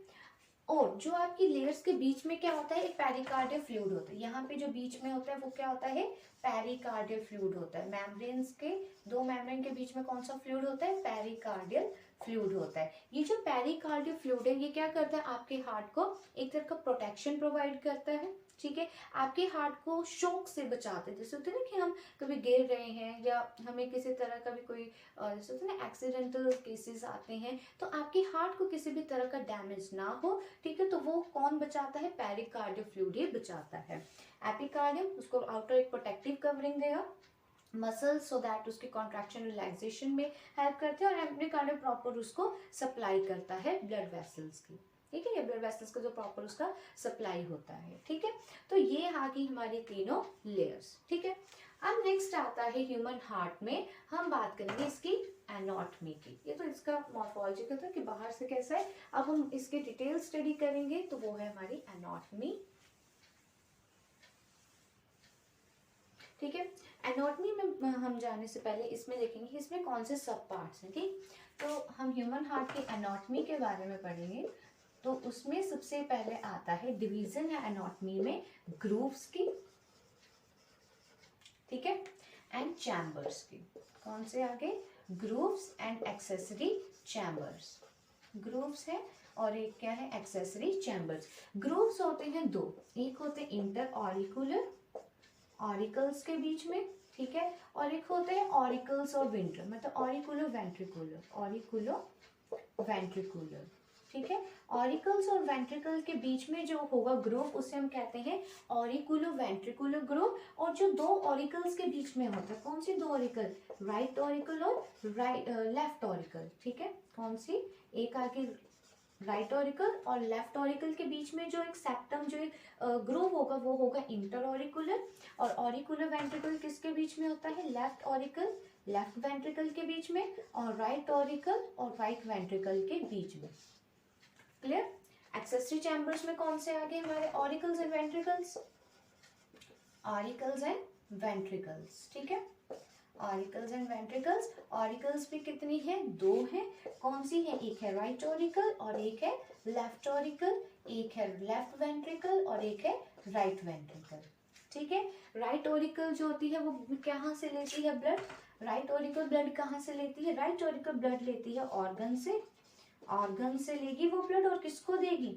और जो आपकी लेयर्स के बीच में क्या होता है, एक पेरिकार्डियल फ्लूइड होता है। यहाँ पे जो बीच में होता है वो क्या होता है, पेरिकार्डियल फ्लूइड होता है। मेम्ब्रेन्स के, दो मेम्ब्रेन के बीच में कौन सा फ्लूइड होता है, पेरिकार्डियल फ्लूइड होता है। ये जो पेरिकार्डियल फ्लूइड है, ये क्या करता है, आपके हार्ट को एक तरह का प्रोटेक्शन प्रोवाइड करता है। ठीक है, आपके हार्ट को शॉक से बचाते हैं। जैसे होते हैं ना कि हम कभी गिर रहे हैं या हमें किसी तरह का भी कोई जैसे होते हैं ना एक्सीडेंटल केसेस आते हैं, तो आपके हार्ट को किसी भी तरह का डैमेज ना हो, ठीक है, तो वो कौन बचाता है? पेरिकार्डियल फ्लूइड ही बचाता है। एपिकार्डियम उसको आउटर एक प्रोटेक्टिव कवरिंग देगा, मसल्स सो दैट उसके कॉन्ट्रैक्शन रिलैक्सेशन में हेल्प करते हैं, और एपिकार्डियम प्रॉपर उसको सप्लाई करता है ब्लड वेसल्स की, ठीक है, ये ब्लड वेसल्स का जो प्रॉपर उसका सप्लाई होता है, ठीक है। तो ये आ गई हमारी तीनों लेयर्स, ठीक है। अब नेक्स्ट आता है ह्यूमन हार्ट में, हम बात करेंगे इसकी एनाटॉमी की। ये तो इसका मॉर्फोलॉजी का था कि बाहर से कैसा है, अब हम इसके डिटेल स्टडी करेंगे, तो वो है हमारी एनाटॉमी, ठीक है। एनाटॉमी में हम जाने से पहले इसमें देखेंगे कि इसमें कौन से सब पार्ट्स हैं, ठीक। तो हम ह्यूमन हार्ट की एनाटॉमी के बारे में पढ़ेंगे, तो उसमें सबसे पहले आता है डिवीजन है एनाटॉमी में ग्रूव्स की, ठीक है, एंड चैम्बर्स की। कौन से आगे? Grooves and accessory chambers. Grooves है और एक क्या है? Accessory chambers. ग्रूव्स होते हैं दो, एक होते हैं इंटर ऑरिकुलर, ऑरिकल्स के बीच में, ठीक है, और एक होते हैं ऑरिकल्स और वेंट्रल, मतलब ऑरिकुलो वेंट्रिकुलर, ऑरिकुलो वेंट्रिकुलर, ठीक है। ऑरिकल्स और वेंट्रिकल के बीच में जो होगा ग्रूव, उसे हम कहते हैं ऑरिकुलो वेंट्रिकुलर ग्रूव। और जो दो ऑरिकल्स के बीच में होता है, कौन सी दो ऑरिकल? राइट ऑरिकल और लेफ्ट ऑरिकल, ठीक है। कौन सी? एक आगे राइट ऑरिकल और लेफ्ट ऑरिकल के बीच में जो एक सेप्टम, जो एक ग्रूव होगा, वो होगा इंटर ऑरिकुलर। और ऑरिकुलर वेंट्रिकल किसके बीच में होता है? लेफ्ट ऑरिकल लेफ्ट वेंट्रिकल के बीच में, और राइट ऑरिकल और राइट वेंट्रिकल के बीच में। क्लियर? एक्सेसरी चैम्बर्स में कौन से आगे हमारे? Auricles and ventricles, auricles and ventricles, ठीक है। ऑरिकल्स एंड वेंट्रिकल्स, ऑरिकल्स भी कितनी है? दो है। कौन सी है? एक है राइट ऑरिकल और एक है लेफ्ट ऑरिकल, एक है लेफ्ट वेंट्रिकल और एक है राइट वेंट्रिकल, ठीक है। राइट ऑरिकल जो होती है वो कहाँ से लेती है ब्लड? राइट ऑरिकल ब्लड कहाँ से लेती है? राइट ऑरिकल ब्लड लेती है ऑर्गन से, ऑर्गन से लेगी वो ब्लड और किसको देगी?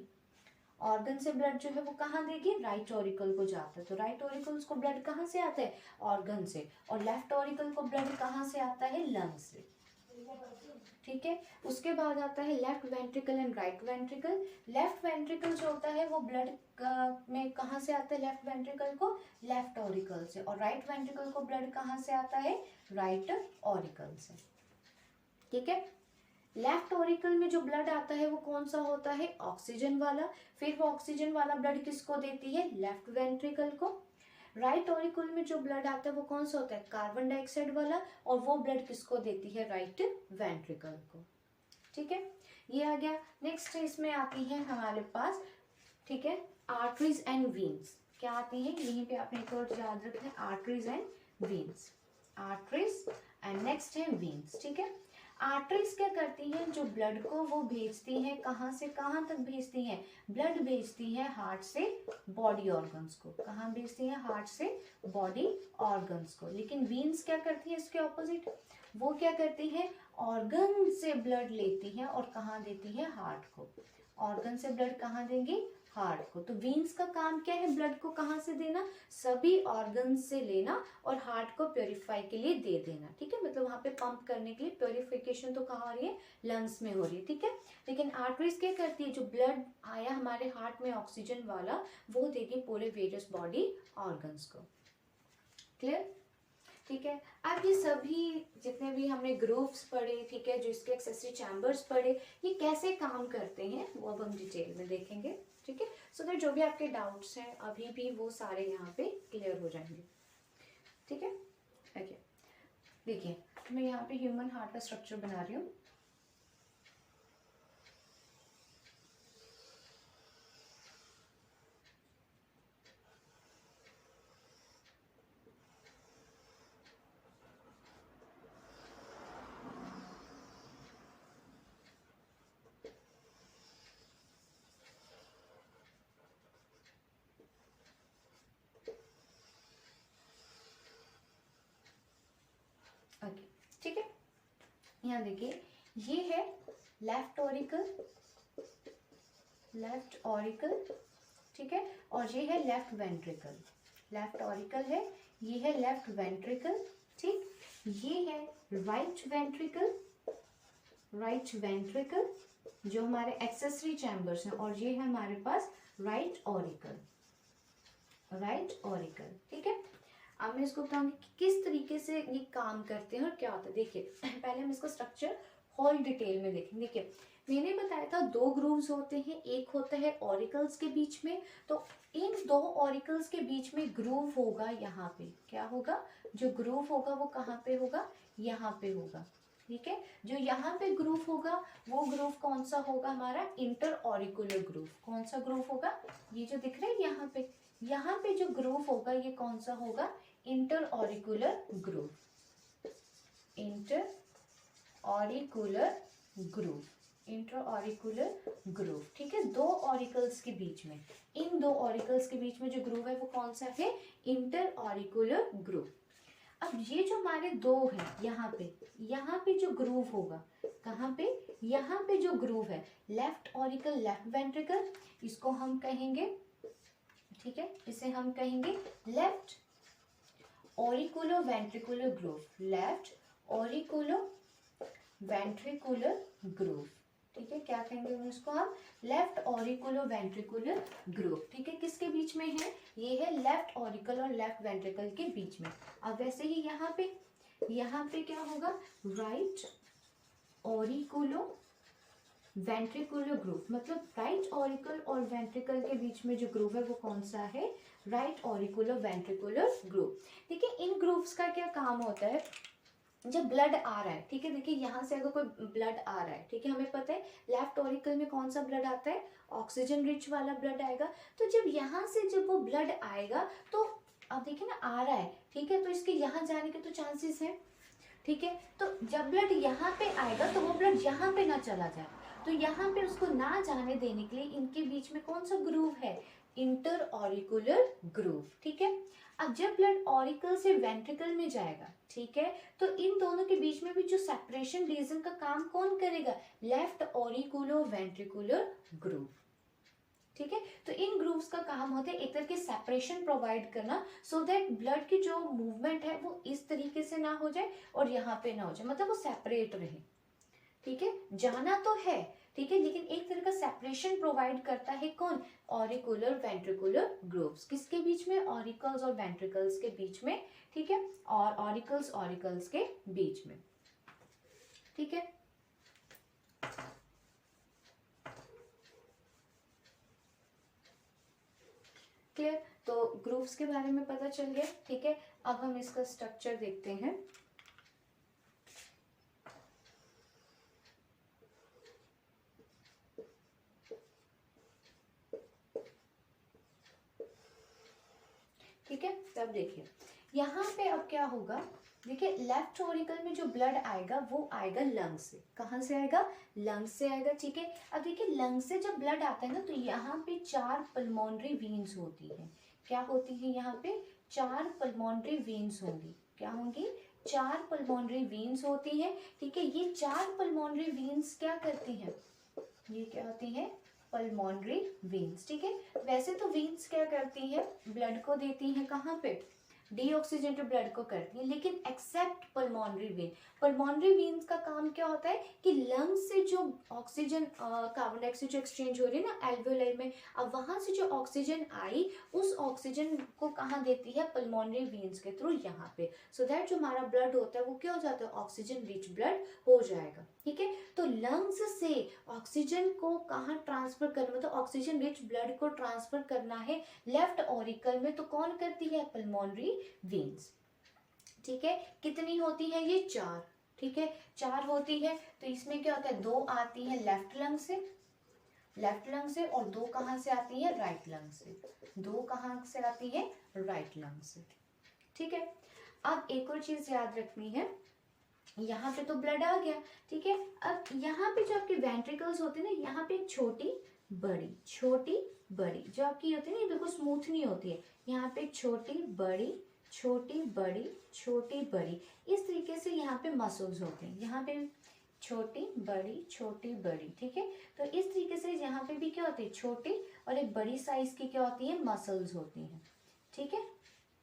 ऑर्गन से ब्लड जो है वो कहाँ देगी? राइट ऑरिकल को जाता है। तो राइट ऑरिकल को ब्लड कहाँ से आता है? ऑर्गन से। और लेफ्ट ऑरिकल को ब्लड कहाँ से आता है? लंग से, ठीक है। उसके बाद आता है left ventricle and right ventricle. Left ventricle जो होता है वो ब्लड में कहाँ से आता है? लेफ्ट वेंट्रिकल को लेफ्ट ऑरिकल से। और राइट वेंट्रिकल को ब्लड कहाँ से आता है? राइट ऑरिकल से, ठीक है। लेफ्ट ऑरिकल में जो ब्लड आता है वो कौन सा होता है? ऑक्सीजन वाला। फिर वो ऑक्सीजन वाला ब्लड किसको देती है? लेफ्ट वेंट्रिकल को। राइट ऑरिकल में जो ब्लड आता है वो कौन सा होता है? कार्बन डाइऑक्साइड वाला। और वो ब्लड किसको देती है? राइट वेंट्रिकल को, ठीक है। ये आ गया। नेक्स्ट इसमें आती है हमारे पास, ठीक है, आर्टरीज एंड वीन्स। क्या आती है? यहीं पे आपने एक और याद रखना है, arteries and veins. Arteries and next है वीन्स, ठीक है। आर्टरीज क्या करती हैं? जो ब्लड को वो भेजती हैं, कहाँ से कहाँ तक भेजती हैं? ब्लड भेजती है हार्ट से बॉडी ऑर्गन्स को। कहाँ भेजती है? हार्ट से बॉडी ऑर्गन्स को। लेकिन वीन्स क्या करती है? इसके ऑपोजिट, वो क्या करती है? ऑर्गन से ब्लड लेती है और कहाँ देती है? हार्ट को। ऑर्गन से ब्लड कहाँ देंगे? हार्ट को। तो वीन्स का काम क्या है? ब्लड को कहाँ से देना? सभी ऑर्गन से लेना और हार्ट को प्योरीफाई के लिए दे देना, ठीक है। मतलब वहां पे पंप करने के लिए, प्योरीफिकेशन तो कहाँ हो रही है? लंग्स में हो रही है, ठीक है। लेकिन आर्टरीज क्या करती है? जो ब्लड आया हमारे हार्ट में ऑक्सीजन वाला, वो देगी पूरे वेरियस बॉडी ऑर्गन्स को। क्लियर? ठीक है। अब ये सभी जितने भी हमने ग्रूव्स पढ़े, ठीक है, जो इसके एक्सेसरी चैम्बर्स पढ़े, ये कैसे काम करते हैं वो अब हम डिटेल में देखेंगे, ठीक है। सो दैट जो भी आपके डाउट्स हैं अभी भी वो सारे यहाँ पे क्लियर हो जाएंगे, ठीक है। ओके, देखिए मैं यहाँ पे ह्यूमन हार्ट का स्ट्रक्चर बना रही हूँ। ओके, ठीक है। यहाँ देखिए ये है लेफ्ट ऑरिकल, लेफ्ट ऑरिकल, ठीक है, और ये है लेफ्ट वेंट्रिकल, लेफ्ट ऑरिकल है, ये है लेफ्ट वेंट्रिकल, ठीक, ये है राइट वेंट्रिकल, राइट वेंट्रिकल जो हमारे एक्सेसरी चैम्बर्स हैं, और ये है हमारे पास राइट ऑरिकल, राइट ऑरिकल, ठीक है। अब मैं इसको बताऊंगी कि किस तरीके से ये काम करते हैं और क्या होता है। देखिए पहले हम इसका स्ट्रक्चर होल डिटेल में देखेंगे। देखिए मैंने बताया था दो ग्रूव्स होते हैं, एक होता है ऑरिकल्स के बीच में, तो इन दो ऑरिकल्स के बीच में ग्रूव होगा, यहाँ पे क्या होगा, जो ग्रूव होगा वो कहाँ पे होगा, यहाँ पे होगा, ठीक है। जो यहाँ पे ग्रूव होगा वो ग्रूव कौन सा होगा, हमारा इंटर ऑरिकुलर ग्रूव। कौन सा ग्रूव होगा, ये जो दिख रहा है यहाँ पे जो ग्रूव होगा ये कौन सा होगा, inter auricular groove, inter auricular groove, inter auricular groove, ठीक है। दो ऑरिकल्स के बीच में, इन दो ऑरिकल्स के बीच में जो ग्रूव है वो कौन सा है, इंटर ऑरिकुलर ग्रूव। अब ये जो हमारे दो है, यहाँ पे जो ग्रूव होगा, कहाँ पे, यहाँ पे जो ग्रूव है, लेफ्ट ऑरिकल लेफ्ट वेंट्रिकल, इसको हम कहेंगे, ठीक है, इसे हम कहेंगे left auriculo ventricular groove, left auriculo ventricular groove, ठीक है, क्या कहेंगे इसको हम, लेफ्ट ऑरिकुलो वेंट्रिकुलर ग्रूव, ठीक है। किसके बीच में है, ये है लेफ्ट ऑरिकल और लेफ्ट वेंट्रिकल के बीच में। अब वैसे ही यहाँ पे क्या होगा, राइट ऑरिकुलो वेंट्रिकुलर ग्रूव, मतलब राइट ऑरिकल और वेंट्रिकल के बीच में जो ग्रूव है वो कौन सा है, राइट ऑरिकुलर वेंट्रिकुलर ग्रूव। देखिए इन ग्रूव्स का क्या काम होता है, जब ब्लड आ रहा है, ठीक है, देखिए यहाँ से अगर कोई ब्लड आ रहा है, ठीक है, हमें पता है लेफ्ट ऑरिकल में कौन सा ब्लड आता है, ऑक्सीजन रिच वाला ब्लड आएगा। तो जब यहाँ से जब वो ब्लड आएगा तो अब देखिए ना आ रहा है, ठीक है, तो इसके यहाँ जाने के तो चांसेस हैं, ठीक है। तो जब ब्लड यहाँ पे आएगा तो वो ब्लड यहाँ पे ना चला जाए, तो यहाँ पे उसको ना जाने देने के लिए इनके बीच में कौन सा ग्रूव है, इंटर ऑरिकुलर ग्रूव, ठीक है। अब जब ब्लड ऑरिकल से वेंट्रिकल में जाएगा, ठीक है, तो इन दोनों के बीच में भी जो सेपरेशन रीजन का काम कौन करेगा, लेफ्ट ऑरिकुलो वेंट्रिकुलर ग्रूव, ठीक है। तो इन ग्रूव्स का काम होता है एक तरह के सेपरेशन प्रोवाइड करना, सो दैट ब्लड की जो मूवमेंट है वो इस तरीके से ना हो जाए और यहाँ पे ना हो जाए, मतलब वो सेपरेट रहे, ठीक है, जाना तो है, ठीक है, लेकिन एक तरह का सेपरेशन प्रोवाइड करता है कौन, ऑरिकुलर वेंट्रिकुलर ग्रूव्स, किसके बीच में, ऑरिकल्स और वेंट्रिकल्स के बीच में, ठीक है, और ऑरिकल्स के बीच में, ठीक है। क्लियर, तो ग्रूव्स के बारे में पता चल गया, ठीक है। अब हम इसका स्ट्रक्चर देखते हैं। ठीक है, तब देखिए यहाँ पे अब क्या होगा, देखिए लेफ्ट ऑरिकल में जो ब्लड आएगा वो आएगा लंग से, कहाँ से आएगा, लंग से आएगा, ठीक है। अब देखिए लंग से जब ब्लड आता है ना तो यहाँ पे 4 पल्मोनरी वीन्स होती है, क्या होती है, यहाँ पे 4 पल्मोनरी वीन्स होंगी, क्या होंगी, 4 पल्मोनरी वीन्स होती है, ठीक है। ये 4 पल्मोनरी वीन्स क्या करती हैं, ये क्या होती है, पल्मोनरी वीन्स, ठीक है। वैसे तो वीन्स क्या करती है, ब्लड को देती हैं कहाँ पे, डीऑक्सीजनेटेड ब्लड को करती है, लेकिन accept pulmonary vein, pulmonary veins का काम क्या होता है कि लंग्स से जो ऑक्सीजन कार्बन डाइऑक्साइड जो एक्सचेंज हो रही है ना एल्वेओलाई में, अब वहां से जो ऑक्सीजन आई उस ऑक्सीजन को कहाँ देती है, पल्मोनरी वेन्स के थ्रू यहाँ पे, सो दैट जो हमारा ब्लड होता है वो क्या हो जाता है, ऑक्सीजन रिच ब्लड हो जाएगा, ठीक है। तो लंग्स से ऑक्सीजन को कहाँ ट्रांसफर करना, मतलब ऑक्सीजन रिच ब्लड को ट्रांसफर करना है लेफ्ट ऑरिकल में, तो कौन करती है, पल्मोनरी वेन्स, ठीक है। कितनी होती है ये, 4, ठीक है, 4 होती है। तो इसमें क्या होता है, 2 आती है लेफ्ट लंग से और 2 कहाँ से आती है, राइट लंग से, 2 कहाँ से आती है, राइट लंग से, ठीक है। अब एक और चीज याद रखनी है, यहाँ पे तो ब्लड आ गया, ठीक है। अब यहाँ पे जो आपके वेंट्रिकल्स होते हैं ना, यहाँ पे छोटी बड़ी जो आपकी होती है ना, ये बिल्कुल स्मूथ नहीं होती है, यहाँ पे छोटी बड़ी छोटी बड़ी छोटी बड़ी, इस तरीके से यहाँ पे मसल्स होते हैं, यहाँ पे छोटी बड़ी, ठीक है। तो इस तरीके से यहाँ पे भी क्या होती है, छोटी और एक बड़ी साइज की क्या होती है, मसल्स होती हैं, ठीक है।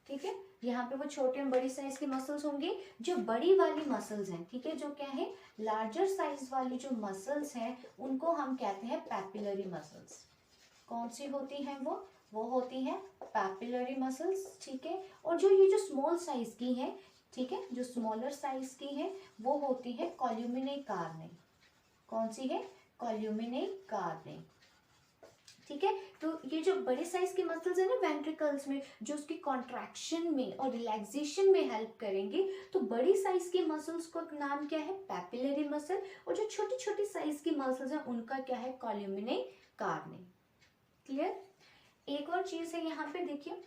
ठीक है, यहाँ पे वो छोटे और बड़ी साइज की मसल्स होंगी। जो बड़ी वाली मसल्स हैं, ठीक है, जो क्या है, लार्जर साइज वाली जो मसल्स हैं, उनको हम कहते हैं पैपिलरी मसल्स। कौन सी होती हैं वो होती हैं पैपिलरी मसल्स, ठीक है। और जो ये जो स्मॉल साइज की है, ठीक है, जो स्मॉलर साइज की है, वो होती है कॉल्यूमिने कार्ने। कौन सी है, कॉल्यूमिने कार्ने, ठीक है। तो ये जो बड़े साइज की मसल्स है ना वेंट्रिकल्स में, जो उसकी कॉन्ट्रैक्शन में और रिलैक्सेशन में हेल्प करेंगे, तो बड़ी साइज की मसल्स का नाम क्या है, पैपिलरी मसल। और जो छोटी छोटी साइज की मसल्स है उनका क्या है, कॉल्यूमिने कार्ने। क्लियर। एक और चीज है यहाँ पे देखिए,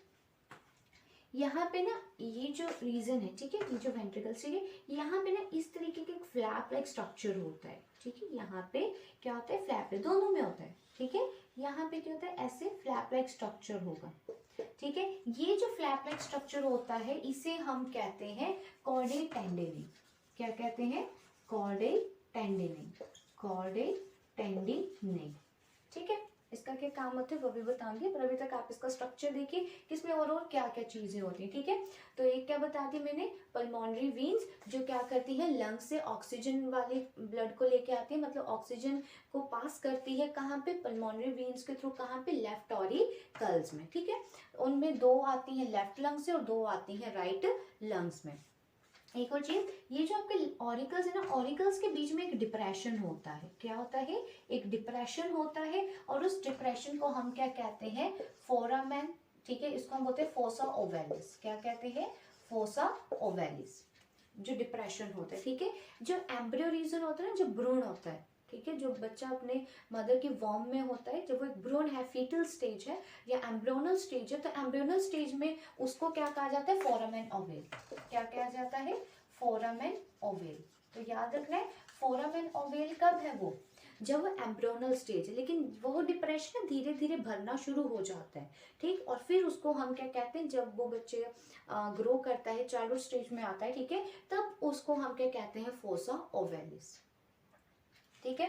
यहाँ पे ना ये जो रीजन है, ठीक है, ये जो वेंट्रिकल्स है, यहाँ पे ना इस तरीके के फ्लैप लाइक स्ट्रक्चर होता है, ठीक है। यहाँ पे क्या होता है, फ्लैप है, दोनों में होता है, ठीक है। यहाँ पे क्या होता है, ऐसे फ्लैप लाइक स्ट्रक्चर होगा, ठीक है। ये जो फ्लैप लाइक स्ट्रक्चर होता है इसे हम कहते हैं कॉर्डे टेंडिनी। क्या कहते हैं, कॉर्डे टेंडिनी, कॉर्डे टेंडिनी, ठीक है। इसका क्या काम होते हैं वो भी बताऊंगी, पर अभी तक आप इसका स्ट्रक्चर देखिए कि इसमें और क्या क्या चीजें होती हैं, ठीक है। तो एक क्या बता दी मैंने, पल्मोनरी वीन्स जो क्या करती है, लंग से ऑक्सीजन वाले ब्लड को लेके आती है, मतलब ऑक्सीजन को पास करती है कहाँ पे, पल्मोनरी वीन्स के थ्रू, कहाँ पे, लेफ्ट ऑरिकल्स में, ठीक है। उनमें 2 आती है लेफ्ट लंग से और 2 आती है राइट लंग्स में। एक और चीज, ये जो आपके ऑरिकल्स है ना, ऑरिकल्स के बीच में एक डिप्रेशन होता है, क्या होता है, एक डिप्रेशन होता है, और उस डिप्रेशन को हम क्या कहते हैं, फोरामेन, ठीक है। इसको हम बोलते हैं फोसा ओवेलिस। क्या कहते हैं, फोसा ओवेलिस, जो डिप्रेशन होता है, ठीक है। जो एम्ब्रियो रीजन होता है ना, जो भ्रूण होता है, ठीक है, जो बच्चा अपने मदर की वॉर्म में होता है, जब वो एक भ्रूण है, फीटल स्टेज है या एम्ब्रियोनल स्टेज है, तो एम्ब्रियोनल स्टेज में उसको क्या कहा जाता है, फोरामेन ओवेल। क्या कहा जाता है, फोरामेन ओवेल। तो याद रखना है, फोरामेन ओवेल कब है वो, जब वो एम्ब्रियोनल स्टेज है, लेकिन वो डिप्रेशन धीरे धीरे भरना शुरू हो जाता है, ठीक। और फिर उसको हम क्या कहते हैं, जब वो बच्चे ग्रो करता है, चाइल्डहुड स्टेज में आता है, ठीक है, तब उसको हम क्या कहते हैं, फोसा ओवेलिस, ठीक है।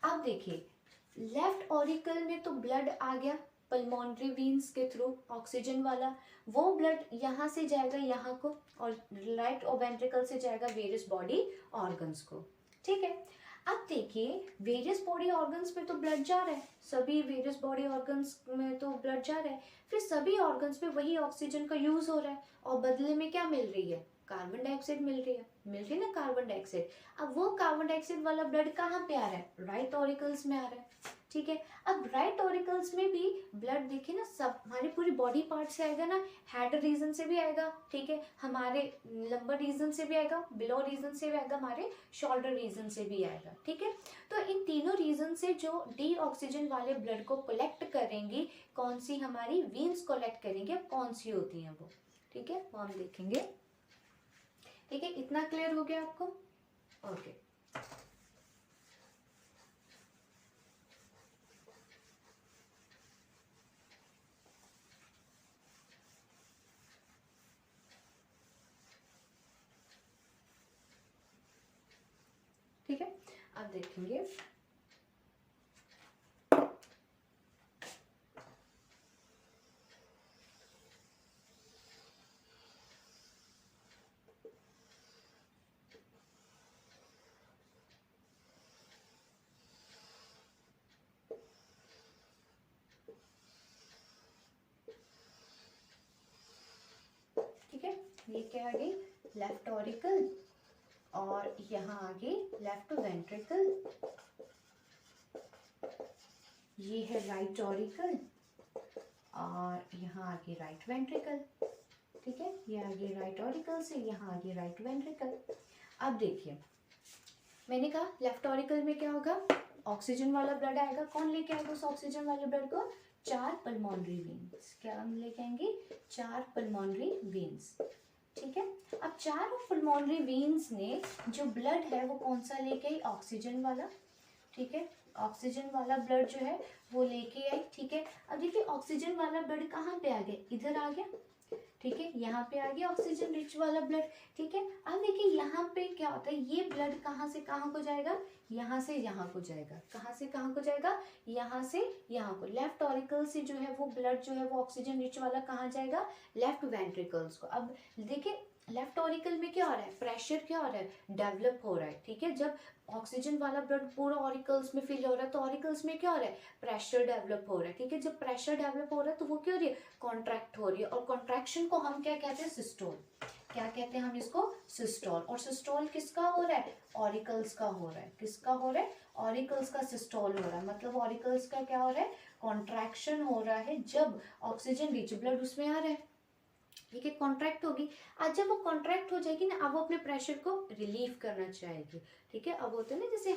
अब देखिए, लेफ्ट ऑरिकल में तो ब्लड आ गया पल्मोनरी वीन्स के थ्रू, ऑक्सीजन वाला, वो ब्लड यहाँ से जाएगा यहाँ को, और राइट वेंट्रिकल से जाएगा वेरियस बॉडी ऑर्गन्स को, ठीक है। अब देखिए, वेरियस बॉडी ऑर्गन्स में तो ब्लड जा रहा है, सभी वेरियस बॉडी ऑर्गन्स में तो ब्लड जा रहा है, फिर सभी ऑर्गन्स में वही ऑक्सीजन का यूज हो रहा है, और बदले में क्या मिल रही है, कार्बन डाइऑक्साइड मिल रही है ना, कार्बन डाइऑक्साइड। अब वो कार्बन डाइऑक्साइड वाला ब्लड कहाँ पे आ रहा है, राइट ऑरिकल्स में आ रहा है, ठीक है। अब राइट ऑरिकल्स में भी ब्लड देखिए ना, सब हमारी पूरी बॉडी पार्ट से आएगा ना, हेड रीजन से भी आएगा, ठीक है, हमारे लंबर रीजन से भी आएगा, बिलो रीजन से भी आएगा, हमारे शोल्डर रीजन से भी आएगा, ठीक है। तो इन तीनों रीजन से जो डी ऑक्सीजन वाले ब्लड को कलेक्ट करेंगी, कौन सी हमारी वीन्स कलेक्ट करेंगे, अब कौन सी होती हैं वो, ठीक है, वो हम देखेंगे, ठीक है। इतना क्लियर हो गया आपको, ओके। ठीक है, अब देखेंगे, ठीक है, ये क्या आ गई, लेफ्ट ऑरिकल, और यहाँ आ गई लेफ्ट वेंट्रिकल, ये है राइट ऑरिकल, और यहाँ आ गई राइट वेंट्रिकल, ठीक है। ये आ गई राइट ऑरिकल से, यहाँ आ गई राइट वेंट्रिकल। अब देखिए, मैंने कहा लेफ्ट ऑरिकल में क्या होगा, ऑक्सीजन वाला ब्लड आएगा, कौन लेके आएगा उस ऑक्सीजन वाले ब्लड को, 4 पल्मोनरी वेन्स। क्या हम लेके आएंगे, 4 पल्मोनरी वेन्स, ठीक है। अब 4 पल्मोनरी वेन्स ने जो ब्लड है वो कौन सा लेके आई, ऑक्सीजन वाला, ठीक है, ऑक्सीजन वाला ब्लड जो है वो लेके आई, ठीक है। अब देखिए, ऑक्सीजन वाला ब्लड कहाँ पे आ गया, इधर आ गया, ठीक है, यहाँ पे आ गया ऑक्सीजन रिच वाला ब्लड। ठीक है, अब देखिए यहाँ पे क्या होता है, ये ब्लड कहाँ से कहाँ को जाएगा, यहाँ से यहाँ को जाएगा, कहाँ से कहाँ को जाएगा, यहाँ से यहाँ को। लेफ्ट ऑरिकल से जो है वो ब्लड जो है वो ऑक्सीजन रिच वाला कहाँ जाएगा, लेफ्ट वेंट्रिकल्स को। अब देखिए लेफ्ट ऑरिकल में क्या हो रहा है, प्रेशर क्या हो रहा है, डेवलप हो रहा है। ठीक है, जब ऑक्सीजन वाला ब्लड पूरा ऑरिकल्स में फिल हो रहा है तो ऑरिकल्स में क्या हो रहा है, प्रेशर डेवलप हो रहा है। ठीक है, जब प्रेशर डेवलप हो रहा है तो वो क्या हो रही है, कॉन्ट्रैक्ट हो रही है, और कॉन्ट्रैक्शन को हम क्या कहते हैं, सिस्टोल। क्या कहते हैं हम इसको, सिस्टोल। और सिस्टोल किसका हो रहा है, ऑरिकल्स का हो रहा है। किसका हो रहा है, ऑरिकल्स का सिस्टोल हो रहा है। मतलब ऑरिकल्स का क्या हो रहा है, कॉन्ट्रैक्शन हो रहा है जब ऑक्सीजन रिच ब्लड उसमें आ रहा है। ठीक है, कॉन्ट्रैक्ट होगी। आज जब वो कॉन्ट्रैक्ट हो जाएगी ना, अब वो अपने प्रेशर को रिलीव करना चाहेगी। ठीक है, अब होता है ना जैसे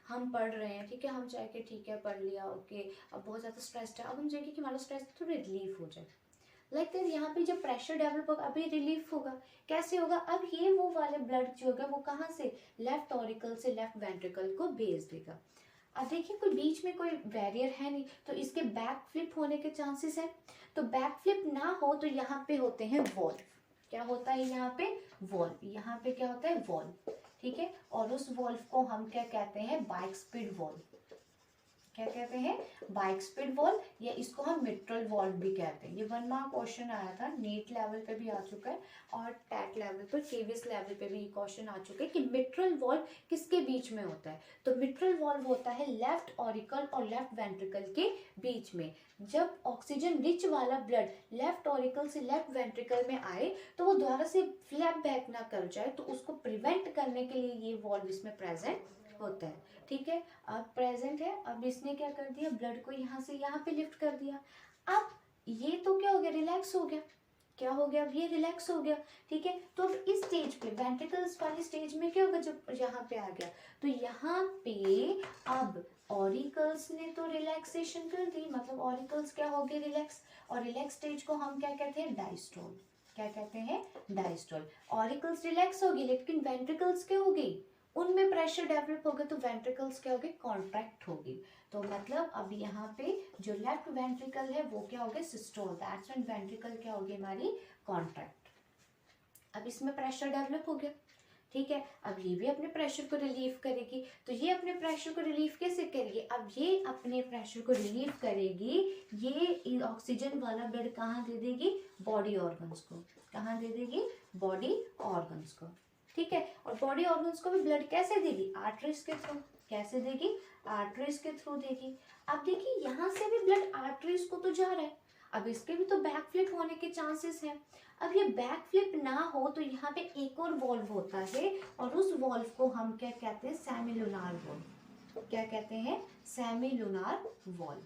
हम पढ़ रहे हैं, ठीक है, हम चाहे कि ठीक है पढ़ लिया, ओके, अब बहुत ज़्यादा स्ट्रेस्ड है, अब हम चाहेंगे कि हमारा स्ट्रेस थोड़ा रिलीफ हो जाए। लाइक दैट यहाँ पे जब प्रेशर डेवलप होगा अभी रिलीफ होगा। कैसे होगा, अब ये वो वाले ब्लड जो होगा वो कहाँ से, लेफ्ट ऑरिकल से लेफ्ट वेंट्रिकल को भेज देगा। अब देखिए कोई बीच में कोई बैरियर है नहीं, तो इसके बैक फ्लिप होने के चांसेस है। तो बैक फ्लिप ना हो तो यहाँ पे होते हैं वॉल्व। क्या होता है यहाँ पे, वॉल्व। यहाँ पे क्या होता है, वॉल्व। ठीक है, और उस वॉल्व को हम क्या कहते हैं, बाइक स्पीड वॉल्व। क्या कहते हैं, बाइक स्पीड वॉल्व, या इसको हम मिट्रल वॉल्व भी कहते हैं। ये 1 मार्क क्वेश्चन आया था, नीट लेवल पे भी आ चुका है और टैट लेवल पर, केवीएस लेवल पे भी ये क्वेश्चन आ चुका है कि मिट्रल वॉल्व किसके बीच में होता है। तो मिट्रल वॉल्व होता है लेफ्ट ऑरिकल और लेफ्ट वेंट्रिकल के बीच में। जब ऑक्सीजन रिच वाला ब्लड लेफ्ट ऑरिकल से लेफ्ट वेंट्रिकल में आए तो वो दोबारा से फ्लैप बैक ना कर जाए, तो उसको प्रिवेंट करने के लिए ये वॉल्व इसमें प्रेजेंट होता है। ठीक है, अब प्रेजेंट है, अब इसने क्या कर दिया, ब्लड को यहाँ से यहाँ पे लिफ्ट कर दिया। अब ये तो क्या हो गया, रिलैक्स हो गया। क्या हो गया, अब ये रिलैक्स हो गया। ठीक है, तो अब इस स्टेज पे वेंट्रिकल्स वाली स्टेज में क्या होगा, जब यहाँ पे आ गया तो यहाँ पे अब ऑरिकल्स ने तो रिलैक्सेशन कर दी, मतलब ऑरिकल्स क्या हो गए, रिलैक्स। और रिलैक्स स्टेज को हम क्या कहते हैं, डायस्टोल। क्या कहते हैं, डायस्टोल। ऑरिकल्स रिलैक्स होगी लेकिन वेंट्रिकल्स क्या होगी, उनमें प्रेशर डेवलप होगा तो वेंट्रिकल्स क्या होगी, कॉन्ट्रैक्ट होगी। तो मतलब अब यहाँ पे जो लेफ्ट वेंट्रिकल है वो क्या हो गया, सिस्टोल। दैट्स व्हेन वेंट्रिकल क्या होगी हमारी, कॉन्ट्रैक्ट। अब इसमें प्रेशर डेवलप हो गया। ठीक है, अब ये भी अपने प्रेशर को रिलीव करेगी। तो ये अपने प्रेशर को रिलीव कैसे करेगी, अब ये अपने प्रेशर को रिलीव करेगी, ये ऑक्सीजन वाला ब्लड कहाँ दे देगी, बॉडी ऑर्गन्स को। कहाँ दे देगी, बॉडी ऑर्गन्स को। ठीक है, और बॉडी ऑर्गन्स को भी ब्लड कैसे देगी, आर्टरीज के थ्रू। कैसे देगी, आर्टरीज के थ्रू देगी। अब देखिए यहाँ से भी ब्लड आर्टरीज को तो जा रहा है, अब इसके भी तो बैक फ्लिप होने के चांसेस हैं। अब ये बैक फ्लिप ना हो तो यहाँ पे एक और वॉल्व होता है, और उस वॉल्व को हम क्या कहते हैं, सेमिलुनार वॉल्व। क्या कहते हैं, सेमिलुनार वॉल्व।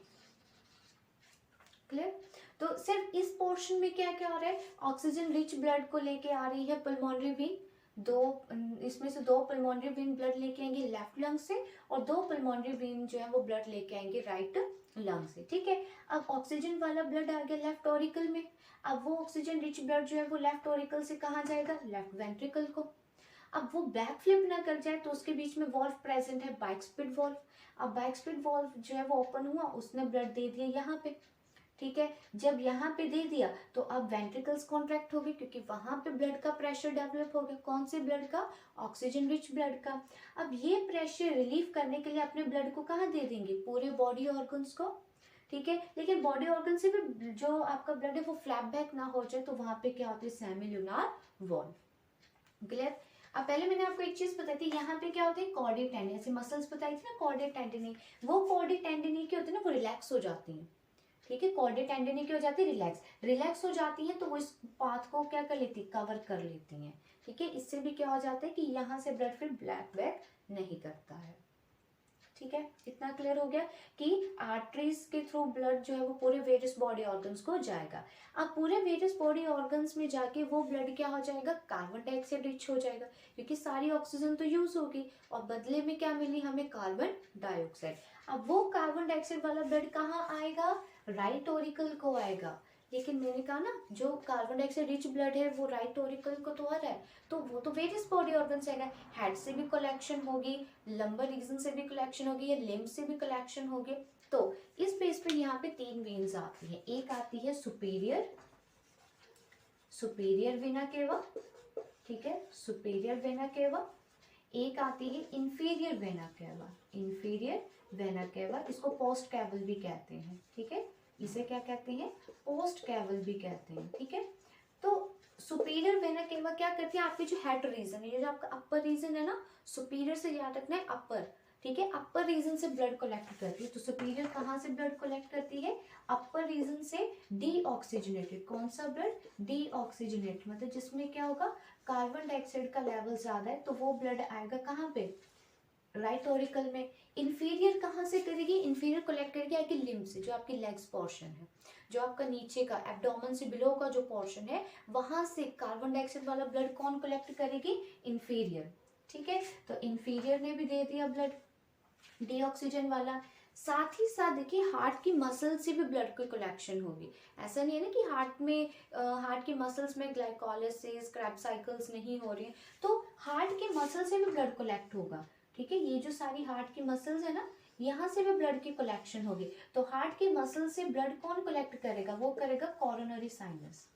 क्लियर। तो सिर्फ इस पोर्शन में क्या क्या हो रहा है, ऑक्सीजन रिच ब्लड को लेके आ रही है पल्मोनरी वेन, इसमें से 2 पल्मोनरी वेन ब्लड लेके आएंगे लेफ्ट लंग से, और 2 पल्मोनरी वेन जो है वो ब्लड लेके आएंगे राइट लंग से। ठीक है, अब ऑक्सीजन वाला ब्लड आ गया लेफ्ट ऑरिकल में। अब वो ऑक्सीजन रिच ब्लड जो है वो लेफ्ट ऑरिकल से कहाँ जाएगा, लेफ्ट वेंट्रिकल को। अब वो बैक फ्लिप ना कर जाए तो उसके बीच में वॉल्व प्रेजेंट है, बाइक स्पीड वॉल्व। अब बाइक स्पीड वॉल्व जो है वो ओपन हुआ, उसने ब्लड दे दिया यहाँ पे। ठीक है, जब यहाँ पे दे दिया तो अब वेंट्रिकल्स कॉन्ट्रैक्ट हो गए, क्योंकि वहां पे ब्लड का प्रेशर डेवलप हो गया। कौन से ब्लड का, ऑक्सीजन रिच ब्लड का। अब ये प्रेशर रिलीव करने के लिए अपने ब्लड को कहाँ दे देंगे, पूरे बॉडी ऑर्गन्स को। ठीक है, लेकिन बॉडी ऑर्गन से भी जो आपका ब्लड है वो फ्लैप बैक ना हो जाए, तो वहां पे क्या होता है, सेमिलुनार वॉल्व। क्लियर। अब पहले मैंने आपको एक चीज बताई थी, यहाँ पे क्या होता है, कॉर्डी टेंडिनी, ऐसे मसल्स बताई थी ना, कॉर्डी टेंडिनी। वो कॉर्डी टेंडिनी के होते हैं ना, वो रिलैक्स हो जाती हैं। ठीक है, कॉर्डी टेंडिनी की हो जाती है रिलैक्स, रिलैक्स हो जाती है तो वो इस पाथ को क्या कर लेती है, कवर कर लेती हैं। ठीक है, इससे भी क्या हो जाता है कि यहाँ से ब्लड फिर ब्लैक बैक नहीं करता है। ठीक है, इतना क्लियर हो गया कि आर्टरीज के थ्रू ब्लड जो है वो पूरे वेरियस बॉडी ऑर्गन्स को जाएगा। अब पूरे वेरियस बॉडी ऑर्गन्स में जाके वो ब्लड क्या हो जाएगा, कार्बन डाइऑक्साइड रिच हो जाएगा, क्योंकि सारी ऑक्सीजन तो यूज होगी और बदले में क्या मिली हमें, कार्बन डाइऑक्साइड। अब वो कार्बन डाइऑक्साइड वाला ब्लड कहाँ आएगा, राइट ऑरिकल को आएगा। लेकिन मैंने कहा ना, जो कार्बन डाइऑक्साइड रिच ब्लड है वो राइट ऑरिकल को तो आ रहा है, तो वो तो वेरियस बॉडी ऑर्गन से आएगा। हेड से भी कलेक्शन होगी, लंबर रीजन से भी कलेक्शन होगी, या लिम्ब से भी कलेक्शन होगी। तो इस बेस पे यहाँ पे 3 वेन्स आती है। एक आती है सुपीरियर, सुपीरियर वेना केवा, ठीक है, सुपीरियर वेना केवा। एक आती है inferior vena cava, inferior vena cava, इसको पोस्ट कैवल भी कहते हैं, ठीक है, इसे क्या कहते हैं, पोस्ट कैवल भी कहते हैं, ठीक है। तो सुपीरियर वेना केवा क्या करती है, आपकी जो हेड रीजन है, ये जो आपका अपर रीजन है ना, सुपीरियर से याद रखना है अपर, ठीक है, अपर रीजन से ब्लड कलेक्ट करती है। तो सुपीरियर कहाँ से ब्लड कलेक्ट करती है, अपर रीजन से डीऑक्सीजनेटेड, कौन सा ब्लड, डीऑक्सीजनेट, मतलब जिसमें क्या होगा, कार्बन डाइऑक्साइड का लेवल ज्यादा है, तो वो ब्लड आएगा कहाँ पे, राइट ऑरिकल में। इंफीरियर कहाँ से करेगी, इंफीरियर कलेक्ट करेगी आपकी लिम्ब से, जो आपकी लेग्स पोर्शन है, जो आपका नीचे का एब्डोमेन से बिलो का जो पोर्शन है, वहां से कार्बन डाइऑक्साइड वाला ब्लड कौन कलेक्ट करेगी, इंफीरियर, ठीक है। तो इंफीरियर ने भी दे दिया ब्लड डीऑक्सीजन वाला। साथ ही साथ देखिए हार्ट की मसल से भी ब्लड की कलेक्शन होगी। ऐसा नहीं है ना कि हार्ट में हार्ट की मसल्स में ग्लाइकोलाइसिस क्रैब साइकिल्स नहीं हो रही हैं, तो हार्ट के मसल से भी ब्लड कलेक्ट होगा, ठीक है। ये जो सारी हार्ट की मसल्स है ना, यहाँ से भी ब्लड की कलेक्शन होगी। तो हार्ट के मसल से ब्लड कौन कलेक्ट करेगा, वो करेगा कोरोनरी साइनस,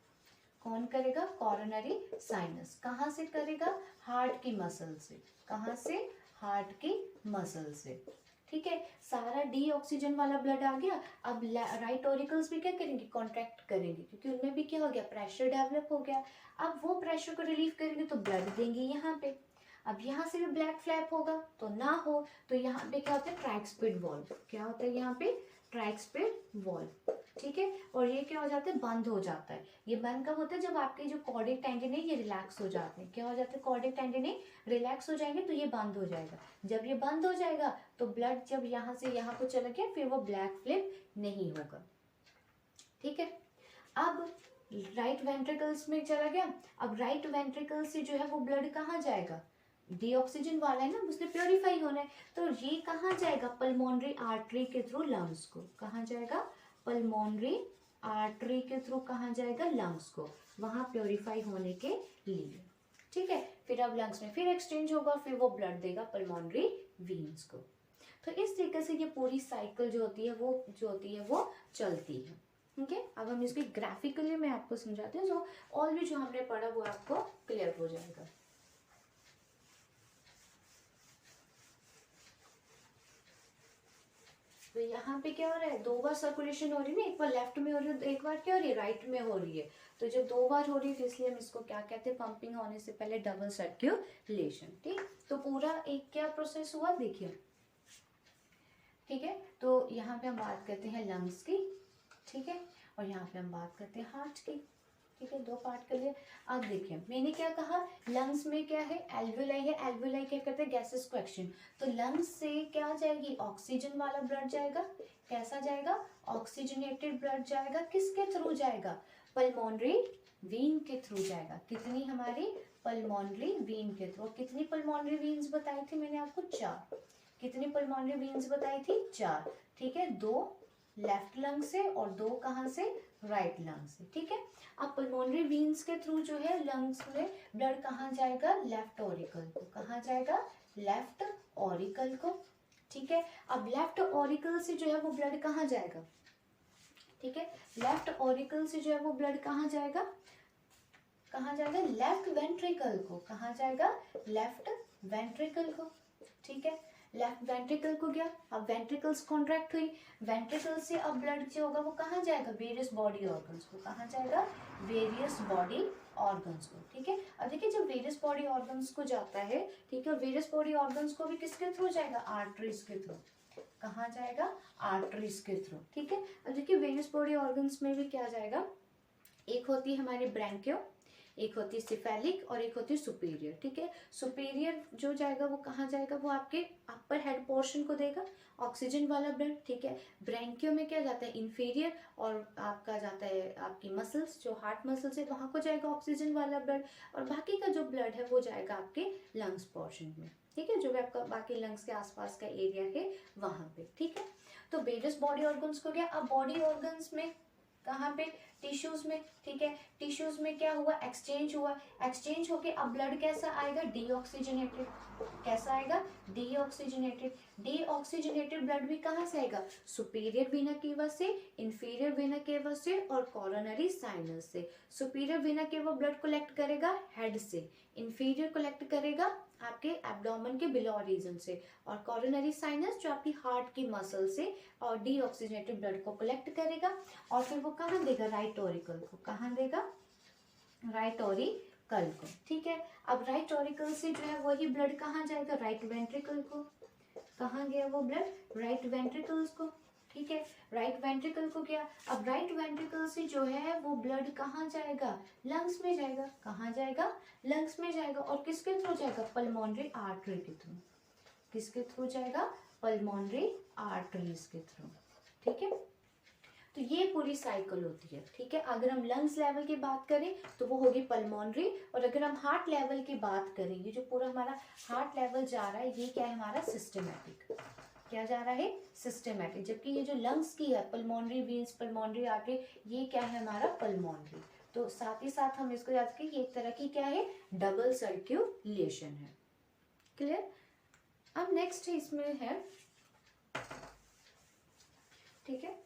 कौन करेगा, कोरोनरी साइनस। कहाँ से करेगा, हार्ट की मसल से, कहाँ से, हार्ट की मसल से, ठीक है। सारा डीऑक्सीजन वाला ब्लड आ गया। अब राइट ऑरिकल्स भी क्या करेंगे, कॉन्ट्रैक्ट करेंगे, क्योंकि उनमें भी क्या हो गया, प्रेशर डेवलप हो गया। अब वो प्रेशर को रिलीव करेंगे तो ब्लड देंगे यहाँ पे। अब यहाँ से भी ब्लैक फ्लैप होगा तो ना हो, तो यहाँ पे क्या होता है, ट्राइस्पिड वॉल्व, क्या होता है यहाँ पे, ट्राइस्पिड वॉल्व, ठीक है। और ये क्या हो जाता है, बंद हो जाता है। ये बंद कब होता है, जब आपके जो कॉर्डिक टेंडन है ये रिलैक्स हो जाते हैं। क्या हो जाता है, कॉर्डिक टेंडन है रिलैक्स हो जाएंगे तो ये बंद हो जाएगा। जब ये बंद हो जाएगा तो ब्लड जब यहाँ से यहाँ को चला गया, फिर वो ब्लैक फ्लिप नहीं होगा, ठीक है। अब राइट वेंट्रिकल्स में चला गया। अब राइट वेंट्रिकल से जो है वो ब्लड कहाँ जाएगा, डीऑक्सीजन वाला है ना, उसने प्योरीफाई होना है, तो ये कहाँ जाएगा, पल्मोनरी आर्टरी के थ्रू लंग्स को, कहाँ जाएगा, पल्मोनरी आर्टरी के थ्रू कहाँ जाएगा, लंग्स को, वहां प्योरीफाई होने के लिए, ठीक है। फिर अब लंग्स में फिर एक्सचेंज होगा, फिर वो ब्लड देगा पल्मोनरी वीन्स को। तो इस तरीके से ये पूरी साइकिल जो होती है वो चलती है, ठीक है। अब हम इसको ग्राफिकली मैं आपको समझाती हूँ, तो और भी जो हमने पढ़ा वो आपको क्लियर हो जाएगा। तो यहाँ पे क्या हो रहा है, दो बार सर्कुलेशन हो रही है ना, एक बार लेफ्ट में हो रही है, एक बार क्या हो रही है, राइट में हो रही है। तो जब दो बार हो रही है तो इसलिए हम इसको क्या कहते हैं, पंपिंग होने से पहले डबल सर्क्यूलेशन, ठीक। तो पूरा एक क्या प्रोसेस हुआ देखिए, ठीक है। तो यहाँ पे हम बात करते हैं लंग्स की, ठीक है, और यहाँ पे हम बात करते हैं हार्ट की, ठीक है, दो पार्ट कर लिए। अब देखिए मैंने क्या कहा, लंग्स में क्या है, एल्वुलाई है, एल्वुलाई क्या करते हैं, गैसेस को एक्सचेंज। तो लंग्स से क्या जाएगी, ऑक्सीजन वाला ब्लड जाएगा, कैसा जाएगा, ऑक्सीजनेटेड ब्लड जाएगा, किसके थ्रू जाएगा, पल्मोनरी वीन के थ्रू जाएगा। कितनी हमारी पल्मोनरी वीन के थ्रू, कितनी पल्मोनरी वीन्स बताई थी मैंने आपको, 4। कितनी पल्मोनरी वीन्स बताई थी, 4, ठीक है। 2 लेफ्ट लंग से और 2 कहाँ से, राइट लंग से, ठीक है। अब पल्मोनरी वीन्स के थ्रू जो है लंग्स में ब्लड कहाँ जाएगा, लेफ्ट ऑरिकल को, कहाँ जाएगा, लेफ्ट ऑरिकल को, ठीक है। अब लेफ्ट ऑरिकल से जो है वो ब्लड कहाँ जाएगा, ठीक है, लेफ्ट ऑरिकल से जो है वो ब्लड कहाँ जाएगा, कहाँ जाएगा, लेफ्ट वेंट्रिकल को, कहाँ जाएगा, लेफ्ट वेंट्रिकल को, ठीक है। लेफ्ट वेंट्रिकल को गया, अब वेंट्रिकल्स कॉन्ट्रैक्ट हुई, वेंट्रिकल से अब ब्लड जो होगा वो कहाँ जाएगा, वेरियस बॉडी ऑर्गन्स को, कहाँ जाएगा, वेरियस बॉडी ऑर्गन्स को, ठीक है। अब देखिए जब वेरियस बॉडी ऑर्गन्स को जाता है, ठीक है, वेरियस बॉडी ऑर्गन्स को भी किसके थ्रू जाएगा, आर्टरीज के थ्रू, कहाँ जाएगा, आर्टरीज के थ्रू, ठीक है। अब देखिए वेरियस बॉडी ऑर्गन्स में भी क्या जाएगा, एक होती है हमारी ब्रैंकियो, एक होती है सिफेलिक और एक होती है सुपीरियर, ठीक है। सुपीरियर जो जाएगा वो कहाँ जाएगा, वो आपके अपर हेड पोर्शन को देगा ऑक्सीजन वाला ब्लड, ठीक है। ब्रैंकियो में क्या जाता है, इंफीरियर, और आपका जाता है आपकी मसल्स, जो हार्ट मसल्स है वहां को जाएगा ऑक्सीजन वाला ब्लड, और बाकी का जो ब्लड है वो जाएगा आपके लंग्स पोर्शन में, ठीक है, जो भी आपका बाकी लंग्स के आसपास का एरिया है वहां पे, ठीक है। तो वेरियस बॉडी ऑर्गन्स को गया। अब बॉडी ऑर्गन्स में कहाँ पे, टिश्यूज में, ठीक है। टिश्यूज में क्या हुआ, एक्सचेंज हुआ, एक्सचेंज होके अब ब्लड कैसा आएगा, डीऑक्सीजनेटेड। कैसा आएगा, डीऑक्सीजनेटेड। डीऑक्सीजनेटेड ब्लड भी कहाँ से आएगा, सुपीरियर वेना केवा से, इंफीरियर वेना केवा से और कोरोनरी साइनस से। Superior vena cava blood collect करेगा हेड से, इंफीरियर कलेक्ट करेगा आपके एब्डोमेन के बिलो रीजन से, और कोरोनरी साइनस जो आपकी हार्ट की मसल से और डीऑक्सीजनेटेड ब्लड को कलेक्ट करेगा और फिर वो कहाँ देगा, राइट ऑरिकल को। कहाँ देगा, राइट ऑरिकल को, ठीक है। अब राइट ऑरिकल से जो है वही ब्लड कहाँ जाएगा, राइट वेंट्रिकल को। कहाँ गया वो ब्लड, राइट वेंट्रिकल्स को, ठीक है। राइट वेंट्रिकल को गया। अब राइट वेंट्रिकल से जो है वो ब्लड कहाँ जाएगा, लंग्स में जाएगा। कहाँ जाएगा, लंग्स में जाएगा। और किसके थ्रू जाएगा, पल्मोनरी आर्टरी के थ्रू। किसके थ्रू जाएगा, पल्मोनरी आर्टरीज के थ्रू, ठीक है। तो ये पूरी साइकिल होती है, ठीक है। अगर हम लंग्स लेवल की बात करें तो वो होगी पल्मोनरी, और अगर हम हार्ट लेवल की बात करें, ये जो पूरा हमारा हार्ट लेवल जा रहा है ये क्या है, हमारा सिस्टमैटिक। क्या जा रहा है, सिस्टमैटिक। जबकि ये जो लंग्स की है, पल्मोनरी वेन्स, पल्मोनरी आर्टरी, ये क्या है हमारा, पल्मोनरी। तो साथ ही साथ हम इसको याद रखें, ये एक तरह की क्या है, डबल सर्क्यूलेशन है। क्लियर। अब नेक्स्ट इसमें है, ठीक है,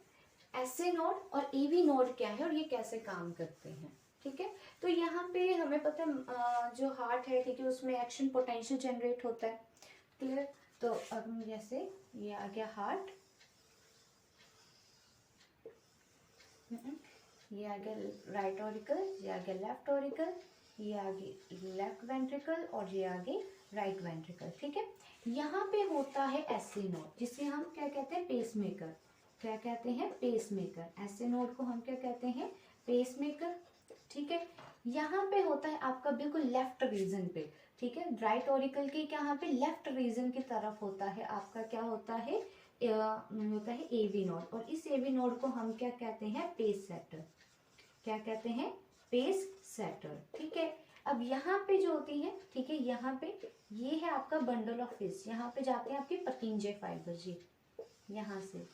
एसए नोड और एवी नोड क्या है और ये कैसे काम करते हैं, ठीक है। तो यहाँ पे हमें पता है जो हार्ट है, ठीक है, उसमें एक्शन पोटेंशियल जनरेट होता है। क्लियर। तो अब जैसे ये आ गया हार्ट, ये आ गया राइट ऑरिकल, ये आ गया लेफ्ट ऑरिकल, ये आ गई लेफ्ट वेंट्रिकल और ये आ गई राइट वेंट्रिकल, ठीक है। यहाँ पे होता है एसए नोड, जिसे हम क्या कहते हैं, पेसमेकर। क्या कहते हैं, पेसमेकर। एसए नोड को हम क्या कहते हैं, पेसमेकर, ठीक है। यहाँ पे होता है आपका बिल्कुल लेफ्ट रीजन पे, ठीक है। राइट ऑरिकल के यहाँ पे लेफ्ट रीजन की तरफ होता है आपका क्या होता है, होता है एवी नोड, और इस एवी नोड को हम क्या कहते हैं, पेस सेटर। क्या कहते हैं, पेस सेटर, ठीक है। अब यहाँ पे जो होती है, ठीक है, यहाँ पे ये है आपका बंडल ऑफ फिश। यहाँ पे जाते हैं आपके पर्किंजे फाइबर जी, यहाँ से,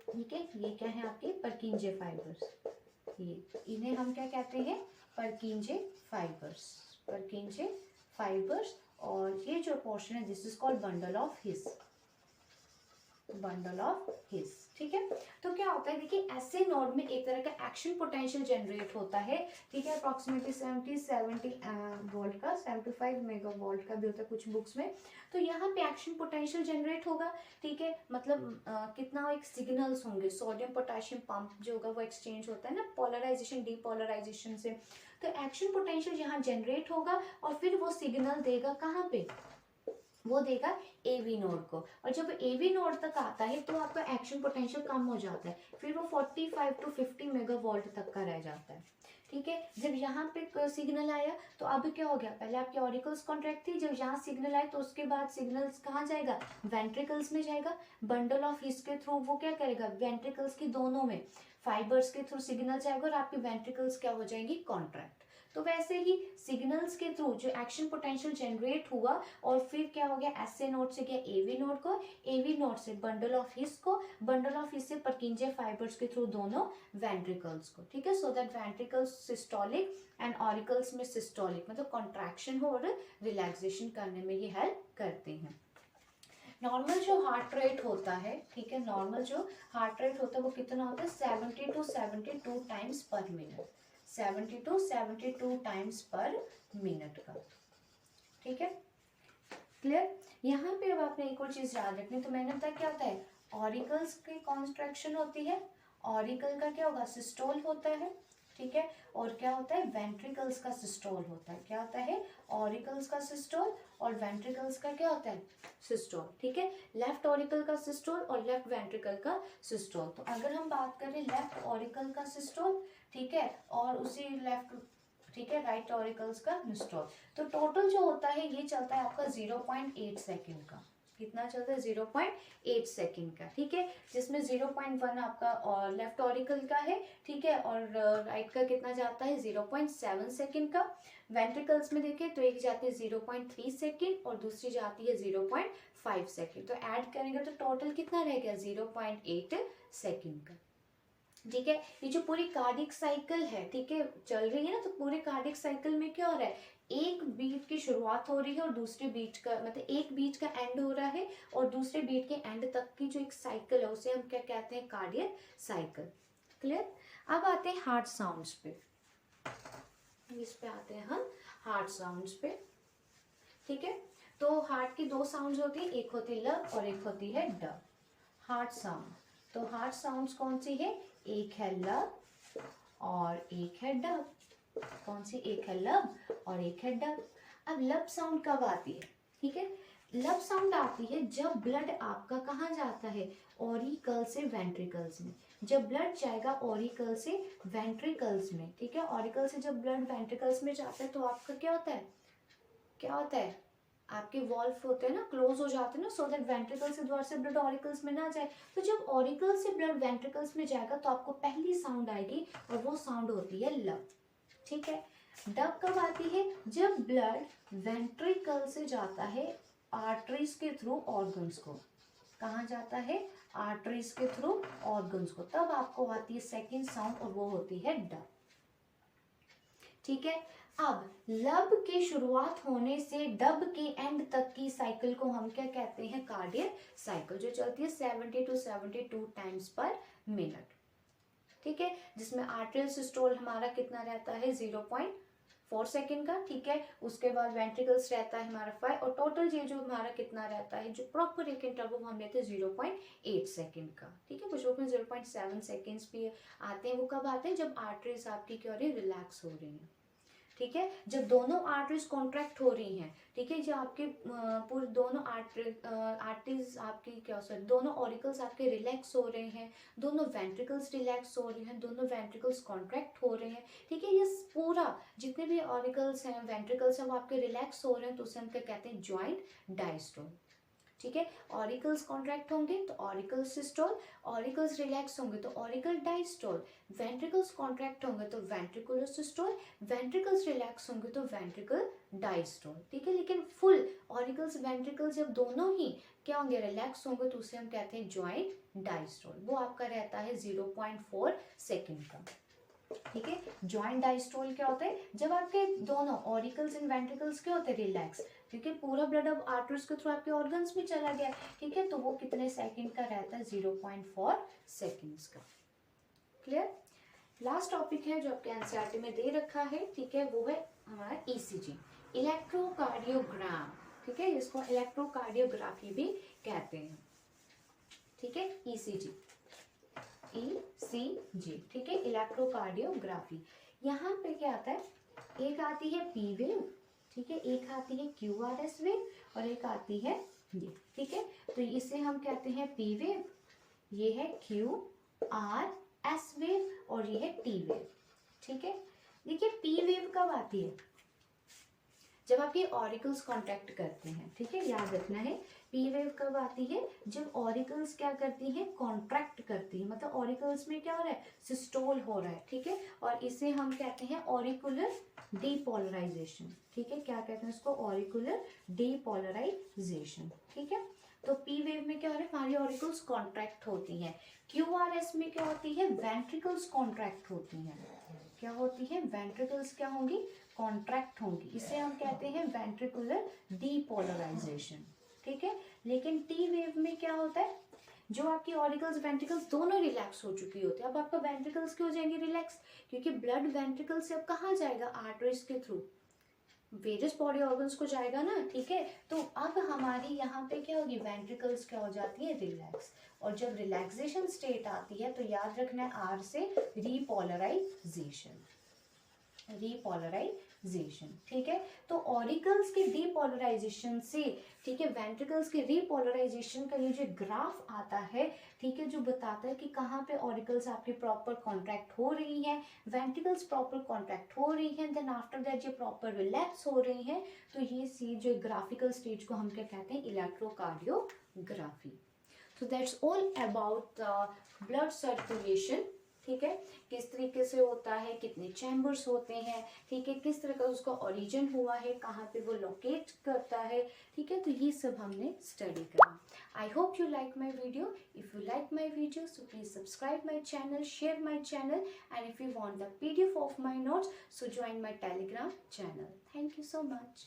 ठीक है। ये क्या है आपके पर्किंजे फाइबर्स, ये इन्हें हम क्या कहते हैं, पर्किंजे फाइबर्स। पर्किंजे फाइबर्स। और ये जो पोर्शन है this is called bundle of his. Bundle of his, ठीक है। तो क्या होता है, देखिए एसए नोड में एक तरह का एक्शन पोटेंशियल जनरेट होता है, ठीक है। अप्रॉक्सीमेटली 70 वोल्ट का, 75 मेगा वोल्ट का भी होता है कुछ बुक्स में। तो यहाँ पे एक्शन पोटेंशियल जनरेट होगा, ठीक है। मतलब कितना एक सिग्नल्स होंगे, सोडियम पोटेशियम पंप जो होगा वो एक्सचेंज होता है ना, पोलराइजेशन डीपोलराइजेशन से। तो एक्शन पोटेंशियल यहाँ जनरेट होगा और फिर वो सिग्नल देगा कहाँ पे, वो देगा एवी नोड को। और जब एवी नोड तक आता है तो आपका एक्शन पोटेंशियल कम हो जाता है, फिर वो 45 to 50 मेगावोल्ट तक का रह जाता है, ठीक है। जब यहाँ पे सिग्नल आया तो अब क्या हो गया, पहले आपके ऑरिकल्स कॉन्ट्रैक्ट थी, जब यहाँ सिग्नल आए तो उसके बाद सिग्नल्स कहाँ जाएगा, वेंट्रिकल्स में जाएगा। बंडल ऑफ हिस के थ्रू वो क्या करेगा, वेंट्रिकल्स की दोनों में फाइबर्स के थ्रू सिग्नल जाएगा और आपकी वेंट्रिकल्स क्या हो जाएंगी, कॉन्ट्रैक्ट। तो वैसे ही सिग्नल्स के थ्रू जो एक्शन पोटेंशियल जनरेट हुआ और फिर क्या हो गया, एसए नोड से गया एवी नोड को, एवी नोड से बंडल ऑफ हिस को, बंडल ऑफ हिस से पर्किंजे फाइबर्स के थ्रू दोनों वेंट्रिकल्स को, ठीक है। So that ventricles systolic and auricles में सिस्टोलिक, मतलब कॉन्ट्रैक्शन हो और रिलैक्सेशन करने में ये हेल्प करते हैं। नॉर्मल जो हार्ट रेट होता है, ठीक है, नॉर्मल जो हार्ट रेट होता है वो कितना होता है, 70 to 72 टाइम्स पर मिनट। 70 to 72 टाइम्स पर मिनट का, ठीक है। क्लियर। यहाँ पे अब आपने एक और चीज याद रखनी, तो मैंने बताया क्या होता है, ऑरिकल्स की कॉन्ट्रैक्शन होती है, ऑरिकल का क्या होगा, सिस्टोल होता है, ठीक है। और क्या होता है, वेंट्रिकल्स का सिस्टोल होता है। क्या होता है, ऑरिकल्स का सिस्टोल और वेंट्रिकल्स का क्या होता है, सिस्टोल, ठीक है। लेफ्ट ऑरिकल का सिस्टोल और लेफ्ट वेंट्रिकल का सिस्टोल। तो अगर हम बात करें लेफ्ट ऑरिकल का सिस्टोल, ठीक है, और उसी लेफ्ट, ठीक है, राइट ऑरिकल्स का सिस्टोल, तो टोटल जो होता है ये चलता है आपका 0.8 सेकेंड का। कितना चलता है, 0.8 सेकेंड का, ठीक है। जिसमें 0.1 आपका और लेफ्ट ऑरिकल का है, ठीक है, और राइट का कितना जाता है, 0.7 सेकेंड का। वेंट्रिकल्स में देखें तो एक जाती है 0.3 सेकेंड और दूसरी जाती है 0.5 सेकेंड। तो ऐड करेंगे तो टोटल कितना रह गया, 0.8 सेकेंड का, ठीक है। ये जो पूरी कार्डियक साइकिल है, ठीक है, चल रही है ना, तो पूरे कार्डियक साइकिल में क्या हो रहा है, एक बीट की शुरुआत हो रही है और दूसरे बीट का मतलब एक बीट का एंड हो रहा है और दूसरे बीट के एंड तक की जो एक साइकिल है उसे हम क्या कहते हैं, कार्डियक साइकिल। क्लियर। अब आते हैं हार्ट साउंड्स पे, इस पे आते हैं हम हार्ट साउंड्स पे। ठीक है, तो हार्ट की दो साउंड्स होती है, एक होती है लब और एक होती है डब। हार्ट साउंड, तो हार्ट साउंड्स कौन सी है, एक है लब और एक है डब। कौन सी, एक है लब और एक है डब। अब लब साउंड कब आती है, ठीक है, लब साउंड आती है जब ब्लड आपका कहाँ जाता है, ऑरिकल से वेंट्रिकल्स में। जब ब्लड जाएगा ऑरिकल से वेंट्रिकल्स में, ठीक है, ऑरिकल से जब ब्लड वेंट्रिकल्स में जाता है तो आपका क्या होता है, क्या होता है, आपके वॉल्व होते हैं ना, क्लोज हो जाते हैं ना, सो दैट वेंट्रिकल से द्वारा से ब्लड ऑरिकल्स में ना जाए। तो जब ऑरिकल से ब्लड वेंट्रिकल्स में जाएगा तो आपको पहली साउंड आएगी और वो साउंड होती है लब। ठीक है। डब कब आती है, जब ब्लड वेंट्रिकल से जाता है आर्टरीज के थ्रू ऑर्गन्स को। कहाँ जाता है, आर्टरीज के थ्रू ऑर्गन्स को, तब आपको आती है सेकंड साउंड और वो होती है डब। ठीक है। अब लब के शुरुआत होने से डब के एंड तक की साइकिल को हम क्या कहते हैं, कार्डियक साइकिल, जो चलती है 70 to 72 टाइम्स पर मिनट। ठीक है, जिसमें आर्टरियल सिस्टोल हमारा कितना रहता है, 0.4 सेकेंड का। ठीक है, उसके बाद वेंट्रिकल्स रहता है हमारा 5 और टोटल ये जो हमारा कितना रहता है, जो प्रॉपर एक इंटरवल हम लेते हैं 0.8 सेकेंड का। ठीक है, कुछ लोग में 0.7 सेकेंड्स भी आते हैं। वो कब आते हैं, जब आर्टरीज आपकी क्या हो रही है, रिलैक्स हो रही है। ठीक है, जब दोनों आर्टरीज कॉन्ट्रैक्ट हो रही हैं, ठीक है, जो आपके पूरे दोनों आर्टरीज आपकी क्या हो, दोनों ऑरिकल्स आपके रिलैक्स हो रहे हैं, दोनों वेंट्रिकल्स रिलैक्स हो रहे हैं, दोनों वेंट्रिकल्स कॉन्ट्रैक्ट हो रहे हैं। ठीक है, ये पूरा जितने भी ऑरिकल्स हैं, वेंट्रिकल्स हैं, वो आपके रिलैक्स हो रहे हैं, तो उसे हम क्या कहते हैं, ज्वाइंट डायस्टोल। ठीक है, ऑरिकल्स कॉन्ट्रैक्ट होंगे तो ऑरिकल सिस्टोल, ऑरिकल्स रिलैक्स होंगे तो ऑरिकल डायस्टोल, वेंट्रिकल्स कॉन्ट्रैक्ट होंगे तो वेंट्रिकुलर सिस्टोल, वेंट्रिकल्स रिलैक्स होंगे तो वेंट्रिकल डायस्टोल। ठीक है, लेकिन फुल ऑरिकल्स वेंट्रिकल्स जब दोनों ही क्या होंगे, रिलैक्स होंगे, तो उसे हम कहते हैं ज्वाइंट डायस्टोल। वो आपका रहता है 0.4 सेकेंड का। ठीक है, ज्वाइंट डायस्टोल क्या होता है, जब आपके दोनों ऑरिकल्स एंड वेंट्रिकल्स क्या होते हैं, रिलैक्स, क्योंकि पूरा ब्लड अब आर्टरीज के थ्रू आपके ऑर्गन्स में चला गया। ठीक है, तो वो कितने सेकंड का रहता है, 0.4 सेकंड्स का। क्लियर। लास्ट टॉपिक है जो आपके एनसीईआरटी में दे रखा है, ठीक है, वो है हमारा ईसीजी, इलेक्ट्रोकार्डियोग्राम। ठीक है, इसको इलेक्ट्रोकार्डियोग्राफी भी कहते हैं। ठीक है, ईसीजी, ECG, ठीक है, इलेक्ट्रोकार्डियोग्राफी। यहाँ पे क्या आता है, एक आती है पी वेव, ठीक है, एक आती है QRS वेव और एक आती है ये। ठीक है, तो इसे हम कहते हैं पी वेव, ये है QRS वेव और ये है टी वेव। ठीक है, देखिए पी वेव कब आती है, जब आपके ऑरिकल्स कॉन्ट्रैक्ट करते हैं। ठीक है, याद रखना है, पी वेव कब आती है, जब ऑरिकल्स क्या करती हैं, कॉन्ट्रैक्ट करती है, मतलब ऑरिकल्स में क्या हो रहा है, सिस्टोल हो रहा है। ठीक है, और इसे हम कहते हैं ऑरिकुलर डीपोलराइजेशन। ठीक है, क्या कहते हैं इसको, ऑरिकुलर डीपोलराइजेशन। ठीक है, तो पी वेव में क्या हो रहा है, हमारी ऑरिकल्स कॉन्ट्रैक्ट होती हैं। QRS में क्या होती है, वेंट्रिकल्स कॉन्ट्रैक्ट होती हैं। क्या होती है, वेंट्रिकल्स क्या होंगी, कॉन्ट्रैक्ट होंगी, इसे हम कहते हैं वेंट्रिकुलर डीपोलराइजेशन। ठीक है, लेकिन टी वेव में क्या होता है, जो आपकी ऑरिकल्स वेंट्रिकल्स दोनों रिलैक्स हो चुकी होती है। अब आपका वेंट्रिकल्स क्यों हो जाएंगे रिलैक्स, क्योंकि ब्लड वेंट्रिकल से अब कहाँ जाएगा, आर्टरीज के थ्रू वेरियस बॉडी ऑर्गन्स को जाएगा ना। ठीक है, तो अब हमारी यहाँ पे क्या होगी, वेंट्रिकल्स क्या हो जाती है, रिलैक्स। और जब रिलैक्सेशन स्टेट आती है तो याद रखना है आर से रीपोलराइजेशन, रीपोलराइजेशन। ठीक है, तो ऑरिकल्स के डीपोलराइजेशन से, ठीक है, वेंट्रिकल्स के रीपोलराइजेशन का ये जो ग्राफ आता है, ठीक है, जो बताता है कि कहाँ पे ऑरिकल्स आपके प्रॉपर कॉन्ट्रैक्ट हो रही हैं, वेंट्रिकल्स प्रॉपर कॉन्ट्रैक्ट हो रही हैं, देन आफ्टर दैट ये प्रॉपर रिलैक्स हो रही हैं, तो ये सी जो ग्राफिकल स्टेज को हम क्या कहते हैं, electrocardiography. So that's all about the blood circulation. ठीक है, किस तरीके से होता है, कितने चैम्बर्स होते हैं, ठीक है, किस तरह का उसका ओरिजिन हुआ है, कहाँ पे वो लोकेट करता है, ठीक है, तो ये सब हमने स्टडी करा। I hope you like my video. If you like my video, so please subscribe my channel, share my channel, and if you want the PDF of my notes, so join my Telegram channel. Thank you so much.